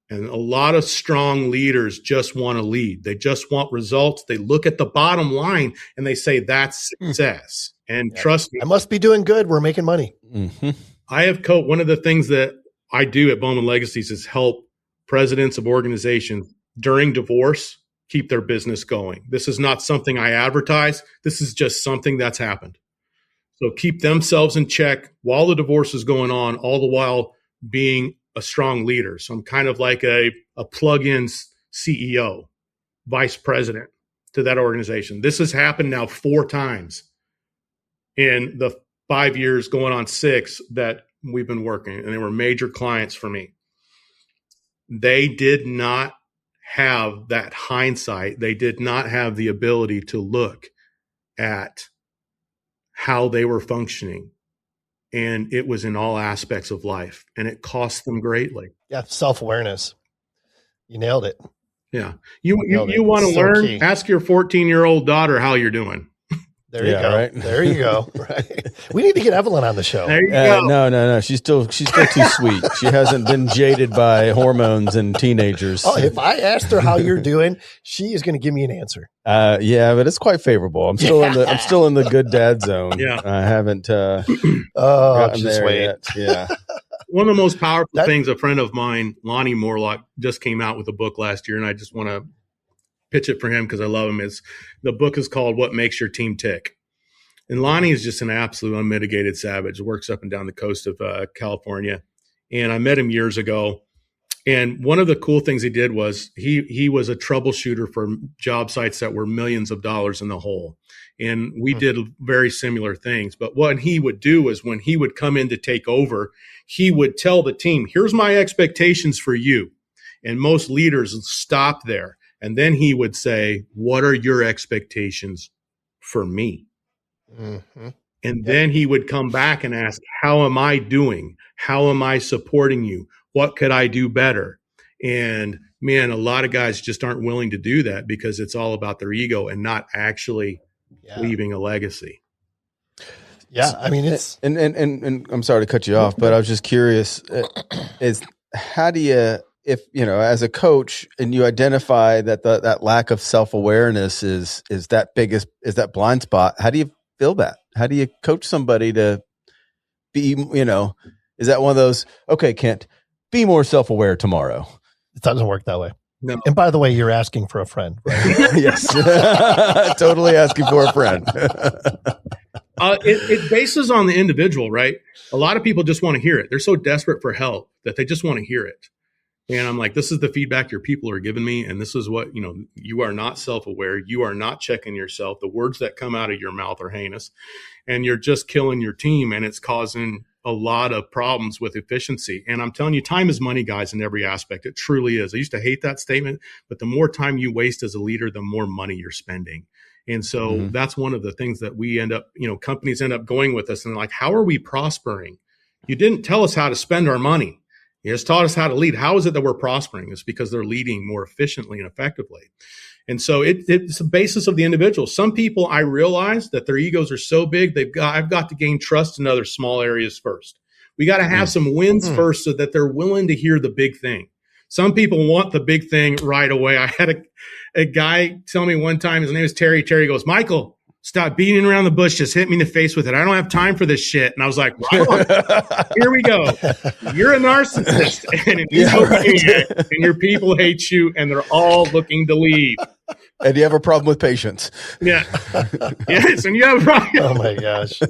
And a lot of strong leaders just want to lead. They just want results. They look at the bottom line and they say, that's success. And trust me, I must be doing good. We're making money. Mm-hmm. I have coached. One of the things that I do at Bowman Legacies is help presidents of organizations during divorce keep their business going. This is not something I advertise. This is just something that's happened. So keep themselves in check while the divorce is going on, all the while being a strong leader. So I'm kind of like a plug-in CEO, vice president to that organization. This has happened now 4 times in the 5 years going on 6 that we've been working, and they were major clients for me. They did not have that hindsight. They did not have the ability to look at how they were functioning. And it was in all aspects of life, and it cost them greatly. Yeah. Self-awareness. You nailed it. Yeah. You want to learn, key. Ask your 14-year-old daughter how you're doing. There you go. Right? There you go. Right. We need to get Evelyn on the show. There you go. No. She's still too sweet. She hasn't been jaded by hormones and teenagers. Oh, if I asked her how you're doing, she is going to give me an answer. Yeah, but it's quite favorable. I'm still in the good dad zone. Yeah. I haven't gotten there wait. yet. Yeah. One of the most powerful things, a friend of mine, Lonnie Morlock, just came out with a book last year, and I just want to pitch it for him because I love him. The book is called What Makes Your Team Tick. And Lonnie is just an absolute unmitigated savage, works up and down the coast of California. And I met him years ago. And one of the cool things he did was he was a troubleshooter for job sites that were millions of dollars in the hole. And we did very similar things. But what he would do is when he would come in to take over, he would tell the team, here's my expectations for you. And most leaders stop there. And then he would say, what are your expectations for me? Mm-hmm. And then he would come back and ask, how am I doing? How am I supporting you? What could I do better? And man, a lot of guys just aren't willing to do that because it's all about their ego and not actually leaving a legacy. Yeah. I mean, it's, and I'm sorry to cut you off, but I was just curious is how do you, if, as a coach and you identify that that lack of self-awareness is that blind spot, how do you fill that? How do you coach somebody to be, is that one of those, okay, Kent, be more self-aware tomorrow? It doesn't work that way. No. And by the way, you're asking for a friend, right? Yes. Totally asking for a friend. It bases on the individual, right? A lot of people just want to hear it. They're so desperate for help that they just want to hear it. And I'm like, this is the feedback your people are giving me. And this is what, you are not self-aware. You are not checking yourself. The words that come out of your mouth are heinous. And you're just killing your team. And it's causing a lot of problems with efficiency. And I'm telling you, time is money, guys, in every aspect. It truly is. I used to hate that statement, but the more time you waste as a leader, the more money you're spending. And so that's one of the things that we end up, companies end up going with us and like, how are we prospering? You didn't tell us how to spend our money. You just taught us how to lead. How is it that we're prospering? It's because they're leading more efficiently and effectively. And so it's the basis of the individual. Some people, I realize that their egos are so big, I've got to gain trust in other small areas first. We got to have some wins first so that they're willing to hear the big thing. Some people want the big thing right away. I had a guy tell me one time, his name is Terry. Terry goes, Michael, stop beating around the bush. Just hit me in the face with it. I don't have time for this shit. And I was like, right on. Here we go. You're a narcissist. And if you and your people hate you and they're all looking to leave. And you have a problem with patience. Yeah. Yes. And you have a problem. Oh my gosh.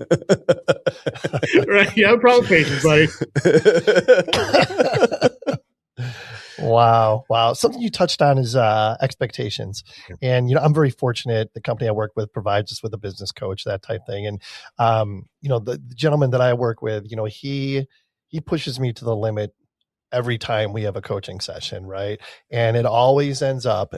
Right. You have a problem with patience, buddy. Wow. Something you touched on is expectations. And, I'm very fortunate. The company I work with provides us with a business coach, that type thing. And, the gentleman that I work with, he pushes me to the limit every time we have a coaching session, right? And it always ends up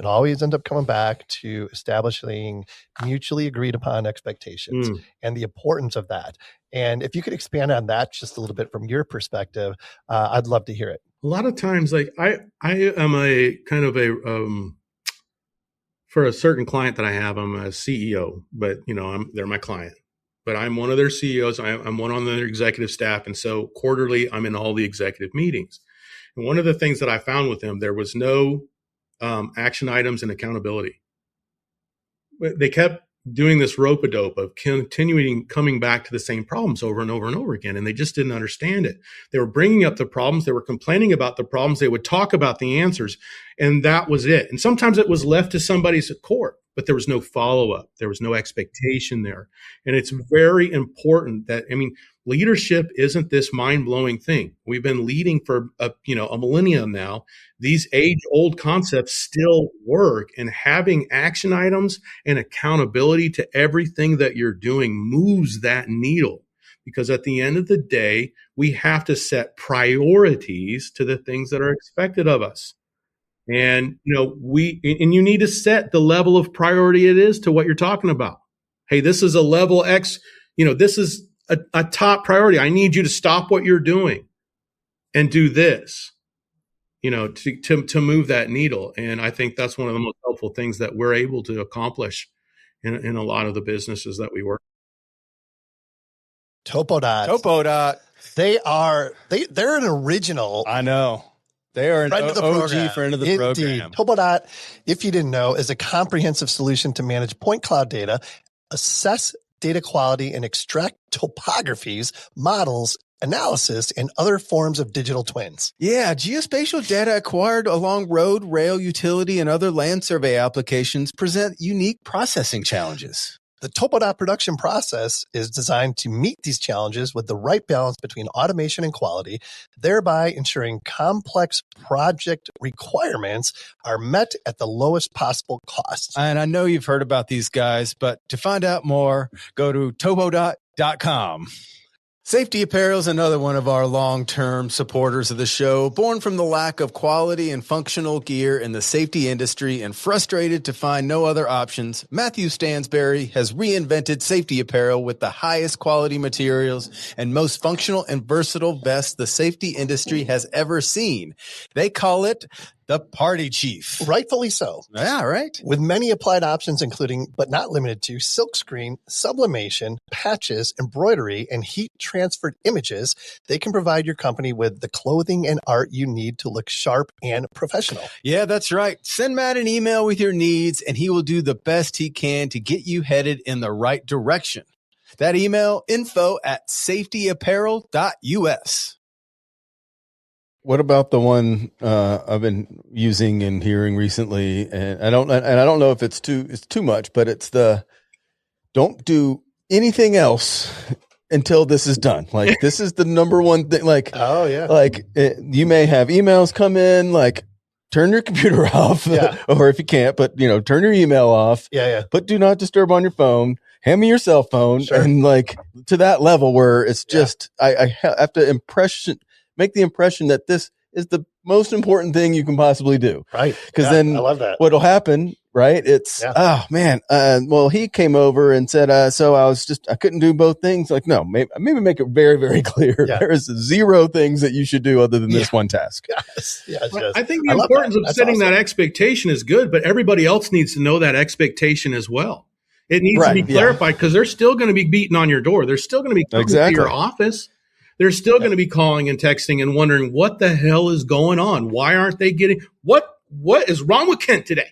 coming back to establishing mutually agreed upon expectations and the importance of that. And if you could expand on that just a little bit from your perspective, I'd love to hear it. A lot of times, like I am a kind of for a certain client that I have, I'm a CEO, but they're my client, but I'm one of their CEOs. I'm one on their executive staff. And so quarterly, I'm in all the executive meetings. And one of the things that I found with them, there was no action items and accountability. They kept doing this rope-a-dope of coming back to the same problems over and over and over again. And they just didn't understand it. They were bringing up the problems. They were complaining about the problems. They would talk about the answers. And that was it. And sometimes it was left to somebody's court, but there was no follow-up. There was no expectation there. And it's very important that, leadership isn't this mind-blowing thing. We've been leading for a millennium now. These age-old concepts still work, and having action items and accountability to everything that you're doing moves that needle. Because at the end of the day, we have to set priorities to the things that are expected of us. And you need to set the level of priority it is to what you're talking about. Hey, this is a level X. This is a top priority. I need you to stop what you're doing and do this, to move that needle. And I think that's one of the most helpful things that we're able to accomplish in a lot of the businesses that we work. Topodot. They're an original. I know. They are an OG friend of the program. Topodot, if you didn't know, is a comprehensive solution to manage point cloud data, assess data quality, and extract topographies, models, analysis, and other forms of digital twins. Yeah, geospatial data acquired along road, rail, utility, and other land survey applications present unique processing challenges. The Topo production process is designed to meet these challenges with the right balance between automation and quality, thereby ensuring complex project requirements are met at the lowest possible cost. And I know you've heard about these guys, but to find out more, go to topo.com. Safety Apparel is another one of our long-term supporters of the show. Born from the lack of quality and functional gear in the safety industry and frustrated to find no other options, Matthew Stansberry has reinvented safety apparel with the highest quality materials and most functional and versatile vest the safety industry has ever seen. They call it the Party Chief. Rightfully so. Yeah, right. With many applied options, including, but not limited to, silkscreen, sublimation, patches, embroidery, and heat transferred images, they can provide your company with the clothing and art you need to look sharp and professional. Yeah, that's right. Send Matt an email with your needs, and he will do the best he can to get you headed in the right direction. That email, info@safetyapparel.us. What about the one I've been using and hearing recently? And I don't know if it's too much, but it's the don't do anything else until this is done. Like this is the number one thing. Like oh yeah, like you may have emails come in. Like turn your computer off, or if you can't, but turn your email off. Yeah. Put do not disturb on your phone. Hand me your cell phone, and like to that level where it's just I have to make the impression that this is the most important thing you can possibly do. Right. Because then I love that. What'll happen, right? It's, oh man. Well, he came over and said, so I couldn't do both things. Like, no, maybe make it very, very clear. Yeah. There is 0 things that you should do other than this one task. Yes. I think the importance of setting that expectation is good, but everybody else needs to know that expectation as well. It needs to be clarified because they're still going to be beating on your door. They're still going to be coming to your office. They're still going to be calling and texting and wondering what the hell is going on. Why aren't they getting what is wrong with Kent today?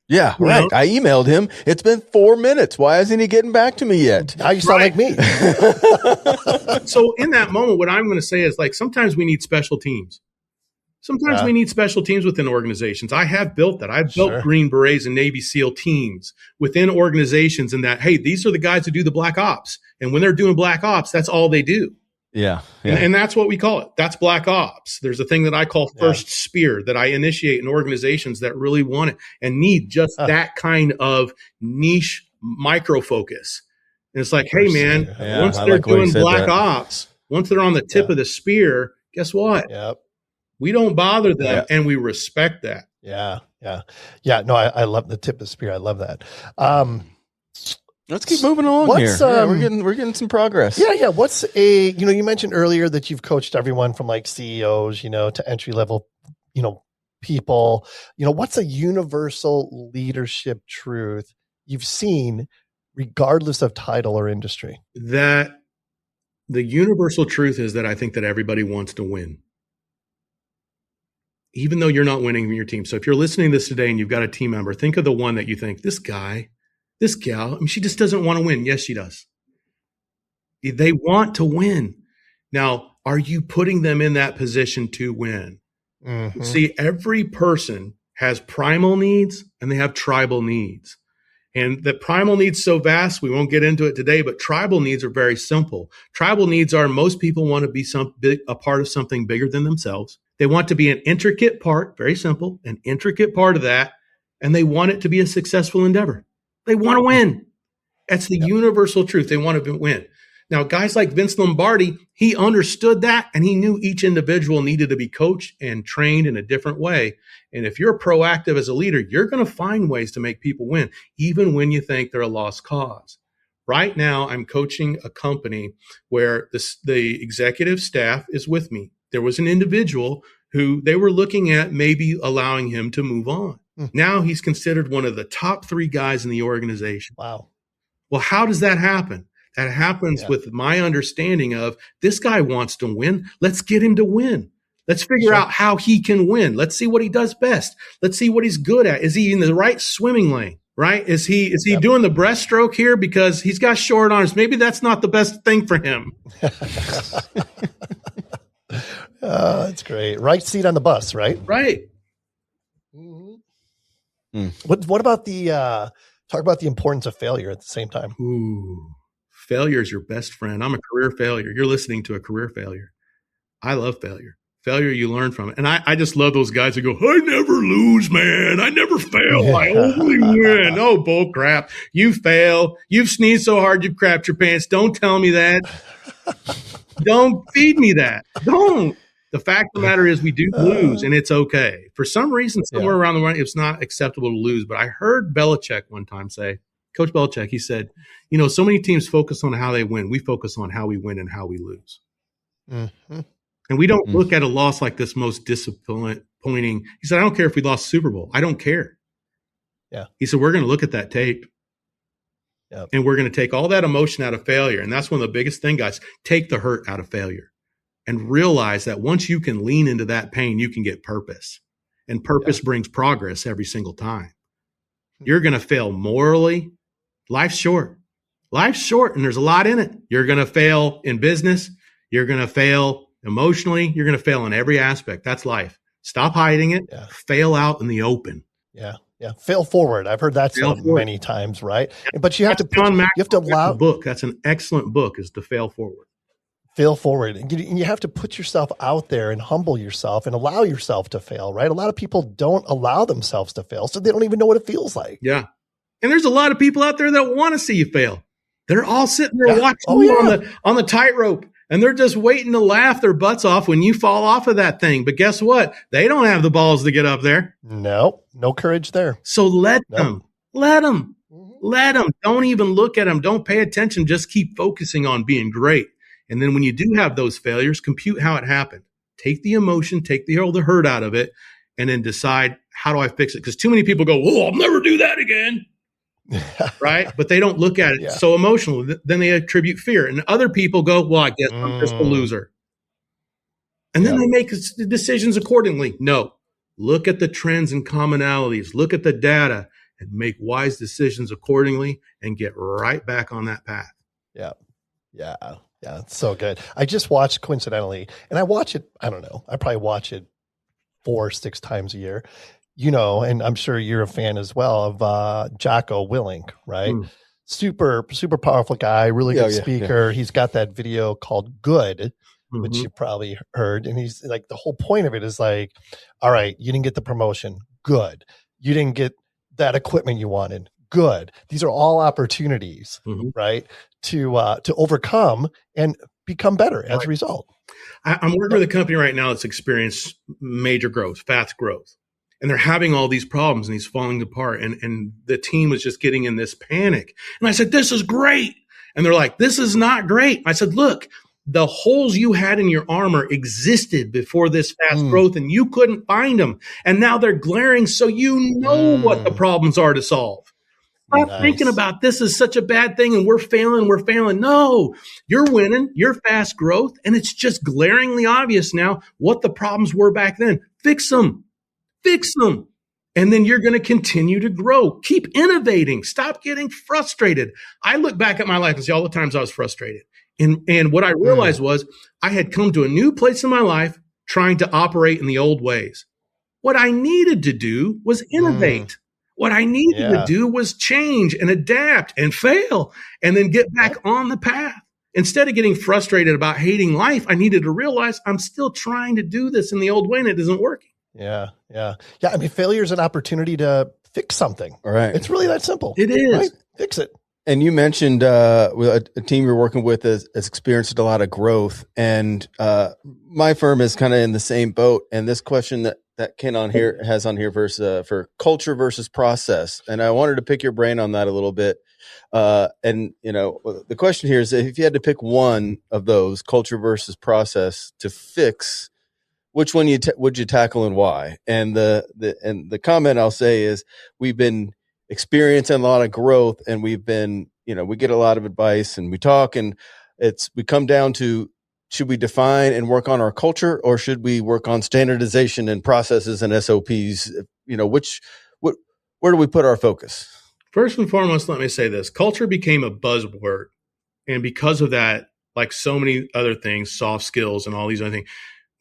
Yeah, right. I emailed him. It's been 4 minutes. Why isn't he getting back to me yet? Now you sound like me. So in that moment, what I'm going to say is like sometimes we need special teams. Sometimes we need special teams within organizations. I have built that. I've built Green Berets and Navy SEAL teams within organizations, and that, hey, these are the guys who do the black ops. And when they're doing black ops, that's all they do. Yeah. And that's what we call it. That's black ops. There's a thing that I call first spear that I initiate in organizations that really want it and need just that kind of niche micro focus. And it's like, hey, man, once they're doing black ops, once they're on the tip of the spear, guess what? Yep. We don't bother them and we respect that. Yeah. No, I love the tip of the spear. I love that. Let's keep moving along here. We're getting some progress. Yeah. What's you mentioned earlier that you've coached everyone from like CEOs, to entry level, people. What's a universal leadership truth you've seen, regardless of title or industry? That the universal truth is that I think that everybody wants to win, even though you're not winning in your team. So if you're listening to this today and you've got a team member, think of the one that you think, this guy, this gal, she just doesn't want to win. Yes, she does. They want to win. Now, are you putting them in that position to win? Mm-hmm. See, every person has primal needs and they have tribal needs. And the primal needs so vast, we won't get into it today, but tribal needs are very simple. Tribal needs are most people want to be a part of something bigger than themselves. They want to be an intricate part, very simple, an intricate part of that, and they want it to be a successful endeavor. They want to win. That's the universal truth. They want to win. Now, guys like Vince Lombardi, he understood that, and he knew each individual needed to be coached and trained in a different way. And if you're proactive as a leader, you're going to find ways to make people win, even when you think they're a lost cause. Right now, I'm coaching a company where the executive staff is with me. There was an individual who they were looking at maybe allowing him to move on. Now he's considered one of the top 3 guys in the organization. Wow. Well, how does that happen? That happens with my understanding of this guy wants to win. Let's get him to win. Let's figure out how he can win. Let's see what he does best. Let's see what he's good at. Is he in the right swimming lane? Right? Is he doing the breaststroke here because he's got short arms? Maybe that's not the best thing for him. That's great. Right seat on the bus, right? Right. Mm-hmm. What about the Talk about the importance of failure at the same time. Ooh, failure is your best friend. I'm a career failure. You're listening to a career failure. I love failure. Failure, you learn from it. And I just love those guys who go, I never lose, man. I never fail. I only win. Oh, bull crap. You fail. You've sneezed so hard you've crapped your pants. Don't tell me that. Don't feed me that. Don't. The fact of the matter is we do lose, and it's okay. For some reason, somewhere around the world, it's not acceptable to lose. But I heard Belichick one time say, Coach Belichick, he said, so many teams focus on how they win. We focus on how we win and how we lose. Mm-hmm. And we don't look at a loss like this most disappointing. He said, I don't care if we lost Super Bowl. I don't care. Yeah. He said, we're going to look at that tape. Yep. And we're going to take all that emotion out of failure. And that's one of the biggest things, guys. Take the hurt out of failure and realize that once you can lean into that pain, you can get purpose. And purpose brings progress every single time. You're going to fail morally. Life's short. Life's short, and there's a lot in it. You're going to fail in business. You're going to fail emotionally. You're going to fail in every aspect. That's life. Stop hiding it. Yeah. Fail out in the open. Yeah. Yeah. Fail forward. I've heard that said many times, right? But you have to allow the book. That's an excellent book, is to fail forward. Fail forward. And you have to put yourself out there and humble yourself and allow yourself to fail, right? A lot of people don't allow themselves to fail, so they don't even know what it feels like. Yeah. And there's a lot of people out there that want to see you fail. They're all sitting there watching you on the tightrope. And they're just waiting to laugh their butts off when you fall off of that thing. But guess what? They don't have the balls to get up there. No courage there. So let them. Don't even look at them. Don't pay attention. Just keep focusing on being great. And then when you do have those failures, compute how it happened. Take the emotion, take the hurt out of it, and then decide, how do I fix it? Because too many people go, I'll never do that again. Right? But they don't look at it so emotionally. Then they attribute fear. And other people go, I guess I'm just a loser. And then they make decisions accordingly. No. Look at the trends and commonalities. Look at the data and make wise decisions accordingly and get right back on that path. Yeah. Yeah. Yeah. It's so good. I just watched, coincidentally, and I watch it, I don't know, I probably watch it 4-6 times a year. And I'm sure you're a fan as well of Jocko Willink, right? Super, super powerful guy, really good speaker. Yeah. He's got that video called Good, which you probably heard. And he's like, the whole point of it is like, all right, you didn't get the promotion. Good. You didn't get that equipment you wanted. Good. These are all opportunities, right? To overcome and become better as a result. I'm working with a company right now that's experienced major growth, fast growth. And they're having all these problems and he's falling apart. And the team was just getting in this panic. And I said, this is great. And they're like, this is not great. I said, look, the holes you had in your armor existed before this fast growth and you couldn't find them. And now they're glaring. So you know what the problems are to solve. Stop thinking about this is such a bad thing and we're failing. No, you're winning. You're fast growth. And it's just glaringly obvious now what the problems were back then. Fix them. And then you're going to continue to grow. Keep innovating. Stop getting frustrated. I look back at my life and see all the times I was frustrated. And what I realized was I had come to a new place in my life trying to operate in the old ways. What I needed to do was innovate. What I needed to do was change and adapt and fail and then get back on the path. Instead of getting frustrated about hating life, I needed to realize I'm still trying to do this in the old way and it isn't working. Yeah. I mean, failure is an opportunity to fix something. All right. It's really that simple. It is. Right? Fix it. And you mentioned a team you're working with has experienced a lot of growth. And my firm is kind of in the same boat. And this question that Ken has on here for culture versus process. And I wanted to pick your brain on that a little bit. The question here is, if you had to pick one of those, culture versus process, to fix, which one would you tackle and why? And the comment I'll say is, we've been experiencing a lot of growth and we've been, we get a lot of advice and we talk, and we come down to, should we define and work on our culture, or should we work on standardization and processes and SOPs? Where do we put our focus? First and foremost, let me say this. Culture became a buzzword. And because of that, like so many other things, soft skills and all these other things,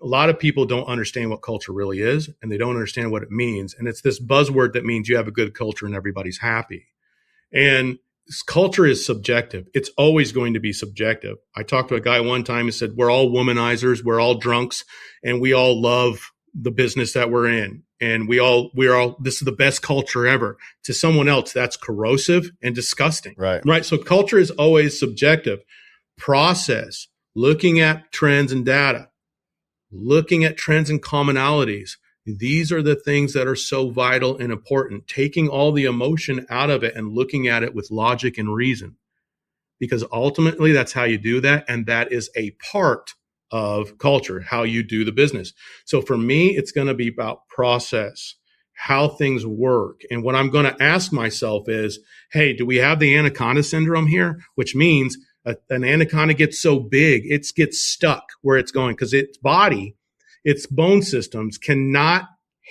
a lot of people don't understand what culture really is, and they don't understand what it means. And it's this buzzword that means you have a good culture and everybody's happy. And culture is subjective. It's always going to be subjective. I talked to a guy one time who said, we're all womanizers, we're all drunks, and we all love the business that we're in. And we're all, this is the best culture ever. To someone else, that's corrosive and disgusting. Right. So culture is always subjective. Process, looking at trends and data, looking at trends and commonalities. These are the things that are so vital and important. Taking all the emotion out of it and looking at it with logic and reason. Because ultimately, that's how you do that. And that is a part of culture, how you do the business. So for me, it's going to be about process, how things work. And what I'm going to ask myself is, hey, do we have the anaconda syndrome here? Which means an anaconda gets so big, it gets stuck where it's going because its body, its bone systems cannot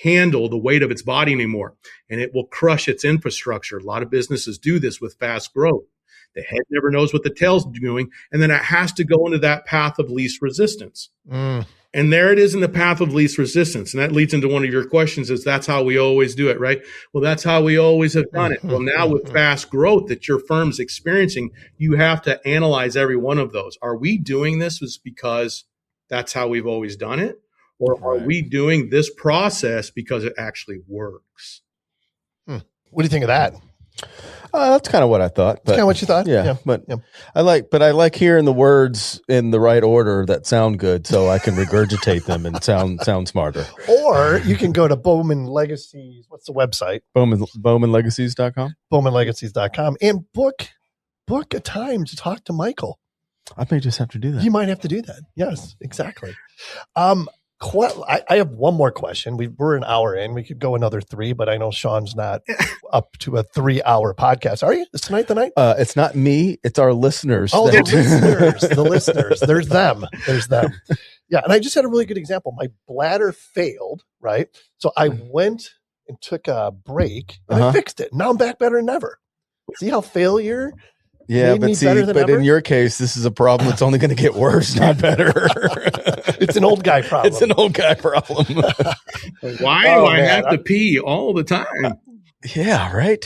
handle the weight of its body anymore, and it will crush its infrastructure. A lot of businesses do this with fast growth. The head never knows what the tail's doing, and then it has to go into that path of least resistance. And there it is in the path of least resistance. And that leads into one of your questions is that's how we always do it, right? Well, that's how we always have done it. Well, now with fast growth that your firm's experiencing, you have to analyze every one of those. Are we doing this because that's how we've always done it? Or are we doing this process because it actually works? What do you think of that? That's kind of what I thought. That's kind of what you thought? Yeah. But I like hearing the words in the right order that sound good so I can regurgitate them and sound smarter. Or you can go to Bowman Legacies. What's the website? Bowmanlegacies.com. Bowmanlegacies.com and book a time to talk to Michael. I may just have to do that. You might have to do that. Yes, exactly. I have one more question. We're an hour in. We could go another 3, but I know Sean's not up to a 3-hour podcast. Are you? Is tonight the night? It's not me. It's our listeners. Oh, the listeners. There's them. Yeah. And I just had a really good example. My bladder failed, right? So I went and took a break and I fixed it. Now I'm back better than ever. See how failure Yeah, but in your case, this is a problem that's only going to get worse, not better. It's an old guy problem. It's an old guy problem. Why do I have to pee all the time? Yeah, right.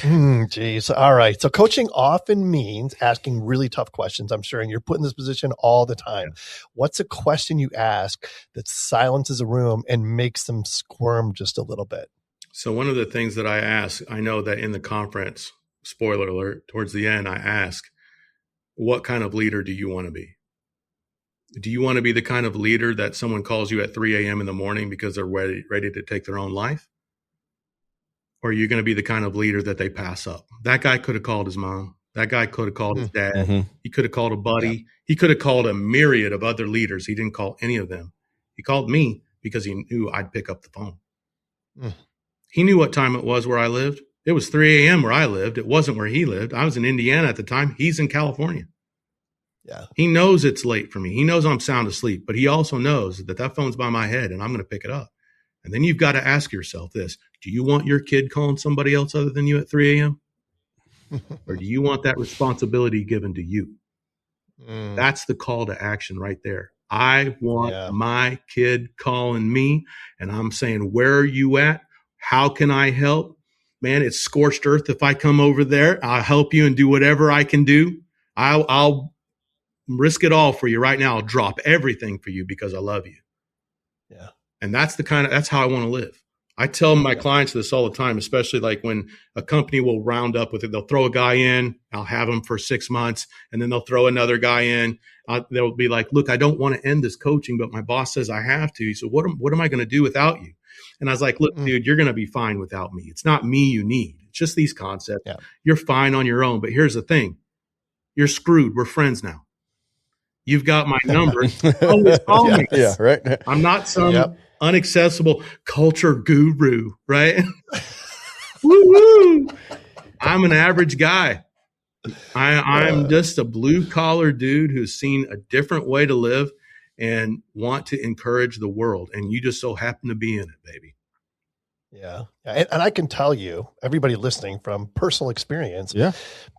Geez. All right. So coaching often means asking really tough questions, I'm sure, and you're put in this position all the time. What's a question you ask that silences a room and makes them squirm just a little bit? So one of the things that I ask, I know that in the conference, spoiler alert, towards the end, I ask, what kind of leader do you want to be? Do you want to be the kind of leader that someone calls you at 3 a.m. in the morning because they're ready to take their own life? Or are you going to be the kind of leader that they pass up? That guy could have called his mom. That guy could have called his dad. Mm-hmm. He could have called a buddy. Yeah. He could have called a myriad of other leaders. He didn't call any of them. He called me because he knew I'd pick up the phone. He knew what time it was where I lived. It was 3 a.m. where I lived. It wasn't where he lived. I was in Indiana at the time. He's in California. Yeah. He knows it's late for me. He knows I'm sound asleep, but he also knows that phone's by my head and I'm going to pick it up. And then you've got to ask yourself this. Do you want your kid calling somebody else other than you at 3 a.m.? Or do you want that responsibility given to you? That's the call to action right there. I want my kid calling me and I'm saying, where are you at? How can I help? Man, it's scorched earth. If I come over there, I'll help you and do whatever I can do. I'll risk it all for you right now. I'll drop everything for you because I love you. Yeah. And that's how I want to live. I tell my clients this all the time, especially like when a company will round up with it. They'll throw a guy in, I'll have him for 6 months, and then they'll throw another guy in. They'll be like, look, I don't want to end this coaching, but my boss says I have to. So what am I going to do without you? And I was like, look, dude, you're going to be fine without me. It's not me you need. It's just these concepts. Yeah. You're fine on your own. But here's the thing. You're screwed. We're friends now. You've got my number. Always call me. Yeah, right. I'm not some unaccessible culture guru, right? Woo-woo. I'm an average guy. I'm just a blue-collar dude who's seen a different way to live and want to encourage the world. And you just so happen to be in it, baby. Yeah. And I can tell you, everybody listening from personal experience,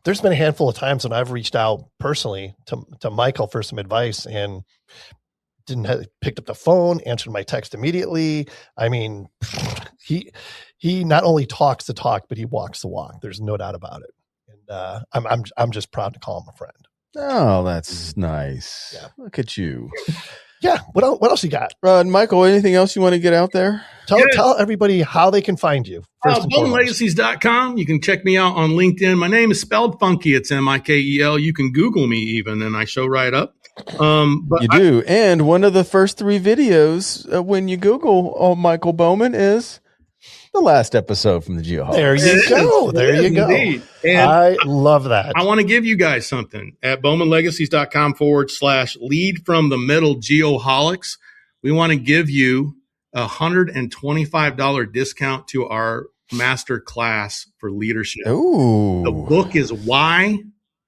there's been a handful of times when I've reached out personally to Michael for some advice and picked up the phone, answered my text immediately. I mean, he not only talks the talk, but he walks the walk. There's no doubt about it. And I'm just proud to call him a friend. Oh, that's nice. Yeah. Look at you. Yeah. What else you got? Michael, anything else you want to get out there? Tell everybody how they can find you. BowmanLegacies.com. You can check me out on LinkedIn. My name is spelled funky. It's Mikel. You can Google me even, and I show right up. But you do. And one of the first 3 videos when you Google Mikel Bowman is the last episode from the Geoholics. There you go. There you go. And I love that. I want to give you guys something at BowmanLegacies.com/lead from the middle Geoholics. We want to give you $125 discount to our master class for leadership. Ooh. The book is Why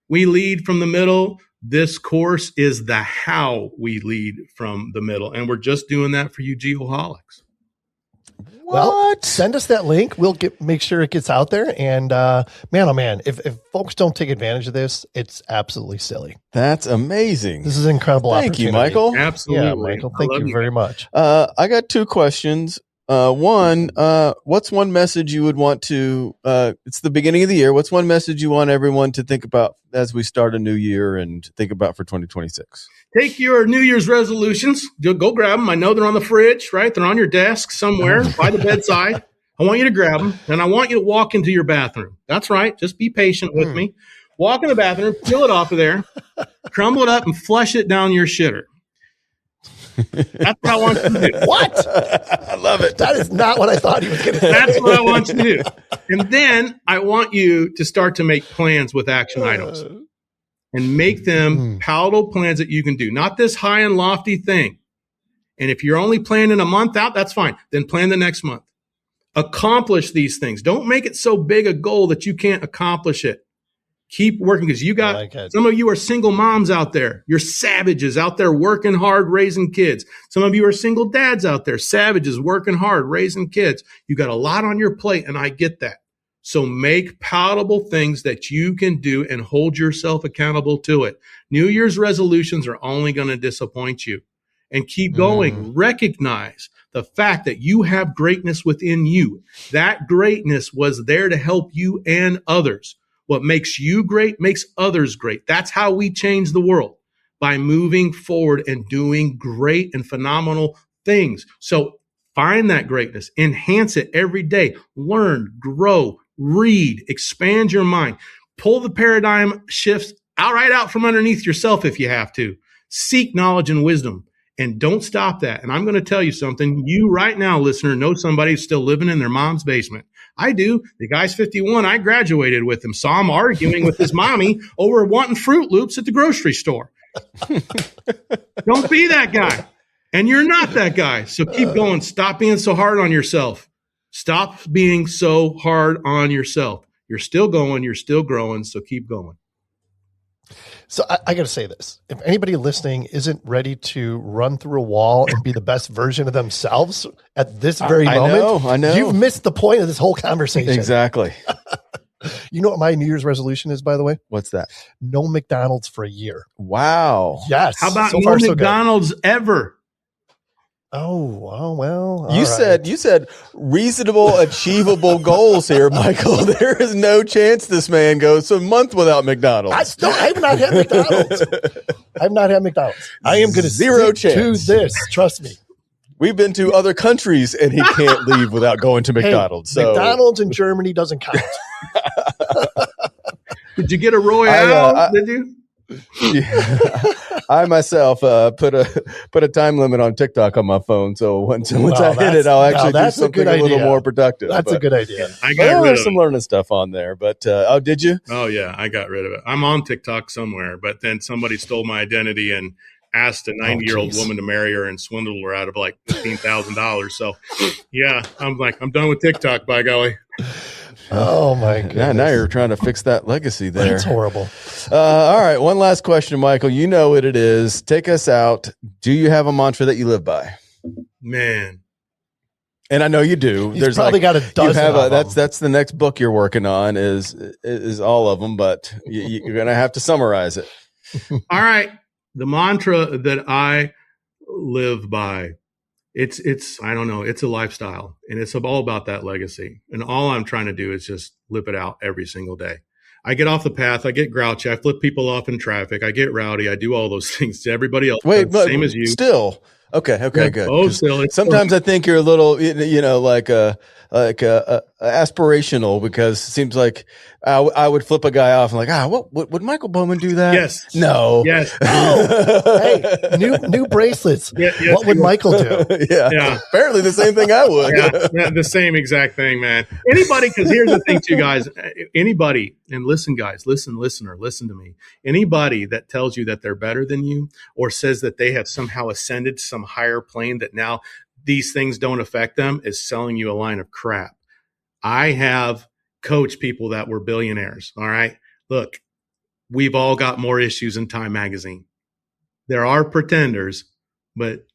We Lead from the Middle. This course is the How We Lead from the Middle. And we're just doing that for you Geoholics. Well, send us that link. We'll make sure it gets out there. And man, oh man, if folks don't take advantage of this, it's absolutely silly. That's amazing. This is an incredible opportunity. Thank you, Michael. Absolutely. Yeah, Michael, thank you very much. I got 2 questions. One, what's one message you would want to, it's the beginning of the year. What's one message you want everyone to think about as we start a new year and think about for 2026? Take your New Year's resolutions. Go grab them. I know they're on the fridge, right? They're on your desk somewhere by the bedside. I want you to grab them, and I want you to walk into your bathroom. That's right. Just be patient with me. Walk in the bathroom, peel it off of there, crumble it up, and flush it down your shitter. That's what I want you to do. What? I love it. That is not what I thought he was going to say. That's what I want you to do. And then I want you to start to make plans with action items and make them palatable plans that you can do, not this high and lofty thing. And if you're only planning a month out, that's fine. Then plan the next month. Accomplish these things. Don't make it so big a goal that you can't accomplish it. Keep working because you got some of you are single moms out there. You're savages out there working hard, raising kids. Some of you are single dads out there, savages working hard, raising kids. You got a lot on your plate, and I get that. So make palatable things that you can do and hold yourself accountable to it. New Year's resolutions are only going to disappoint you. And keep going. Recognize the fact that you have greatness within you. That greatness was there to help you and others. What makes you great makes others great. That's how we change the world, by moving forward and doing great and phenomenal things. So find that greatness, enhance it every day, learn, grow, read, expand your mind, pull the paradigm shifts right out from underneath yourself if you have to. Seek knowledge and wisdom. And don't stop that. And I'm going to tell you something. You right now, listener, know somebody who's still living in their mom's basement. I do. The guy's 51. I graduated with him. Saw him arguing with his mommy over wanting Fruit Loops at the grocery store. Don't be that guy. And you're not that guy. So keep going. Stop being so hard on yourself. Stop being so hard on yourself. You're still going. You're still growing. So keep going. So I got to say this. If anybody listening isn't ready to run through a wall and be the best version of themselves at this very moment, I know. You've missed the point of this whole conversation. Exactly. You know what my New Year's resolution is, by the way? What's that? No McDonald's for a year. Wow. Yes. How about no McDonald's ever? Oh, well. You said reasonable, achievable goals here, Michael. There is no chance this man goes a month without McDonald's. I have not had McDonald's. I am going to zero chance to this. Trust me. We've been to other countries, and he can't leave without going to McDonald's. Hey, so. McDonald's in Germany doesn't count. Did you get a Royale? Did you? Yeah. I myself put a time limit on TikTok on my phone, so once I hit it, I'll actually do something a little more productive. That's a good idea. There's some learning stuff on there, but did you? Oh yeah, I got rid of it. I'm on TikTok somewhere, but then somebody stole my identity and asked a 90-year-old woman to marry her and swindled her out of like $15,000. So yeah, I'm done with TikTok. By golly. Oh my goodness. Now you're trying to fix that legacy there. That's horrible. All right. One last question, Michael. You know what it is. Take us out. Do you have a mantra that you live by? Man. And I know you do. He's probably got a dozen. That's the next book you're working on is all of them, but you're going to have to summarize it. All right. The mantra that I live by. It's I don't know. It's a lifestyle, and it's all about that legacy. And all I'm trying to do is just live it out every single day. I get off the path. I get grouchy. I flip people off in traffic. I get rowdy. I do all those things to everybody else. Wait, but same as you. Still. Okay, Yeah. good. Oh, still. Sometimes I think you're a little, like aspirational, because it seems like I would flip a guy off and like, what would Mikel Bowman do that? Yes. No. Yes. Oh, hey, new bracelets. Yeah, what would Mikel do? Yeah. Apparently the same thing I would. Yeah, the same exact thing, man. Anybody, because here's the thing too, guys. Anybody, and listen, guys, listen to me. Anybody that tells you that they're better than you, or says that they have somehow ascended to some higher plane that now these things don't affect them, is selling you a line of crap. I have coached people that were billionaires. All right. Look, we've all got more issues in Time Magazine. There are pretenders, but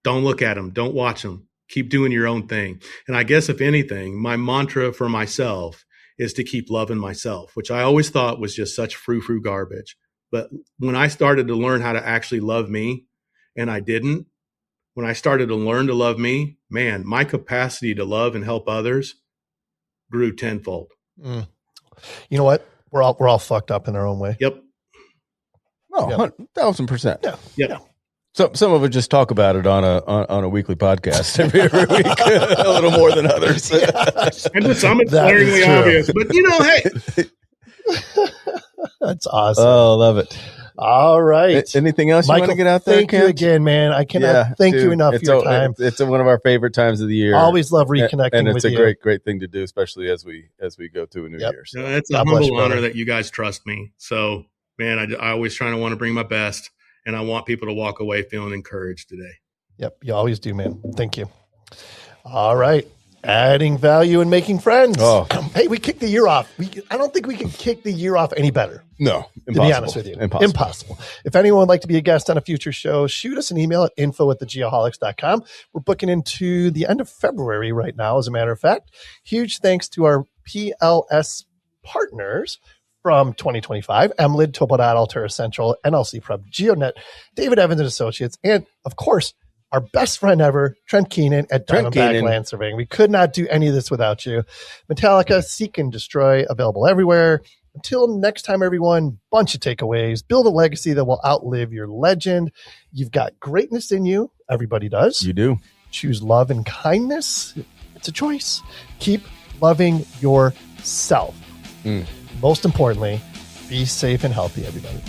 don't look at them. Don't watch them. Keep doing your own thing. And I guess if anything, my mantra for myself is to keep loving myself, which I always thought was just such frou-frou garbage. But when I started to learn how to actually love me, and I didn't, when I started to learn to love me, man, my capacity to love and help others grew tenfold. You know what? We're all fucked up in our own way. Yep. Oh, Yep. 1,000%. Yeah. Yep. Yeah. So some of it just talk about it on a weekly podcast every week, a little more than others. And some it's That is glaringly true. obvious, but hey, That's awesome. Oh, love it. All right. Anything else you want to get out there, thank you Kent? again, man. I cannot thank you enough for your time. It's one of our favorite times of the year. Always love reconnecting and with it's a you. great thing to do, especially as we go to a new year. So. it's a God bless humble you, honor brother. that you guys trust me. So, man, I always try to want to bring my best, and I want people to walk away feeling encouraged today. Yep, you always do, man. Thank you. All right. Adding value and making friends. Oh. Hey, we kicked the year off. I don't think we can kick the year off any better. No, impossible. To be honest with you. Impossible. If anyone would like to be a guest on a future show, shoot us an email at info@thegeoholics.com. We're booking into the end of February right now, as a matter of fact. Huge thanks to our PLS partners from 2025, Emlid, Topodot, Altura Central, NLC Prep, GeoNet, David Evans and Associates, and of course, our best friend ever, Trent Keenan at Diamondback Land Surveying. We could not do any of this without you. Metallica, Seek and Destroy, available everywhere. Until next time, everyone, bunch of takeaways. Build a legacy that will outlive your legend. You've got greatness in you. Everybody does. You do. Choose love and kindness. It's a choice. Keep loving yourself. Most importantly, be safe and healthy, everybody.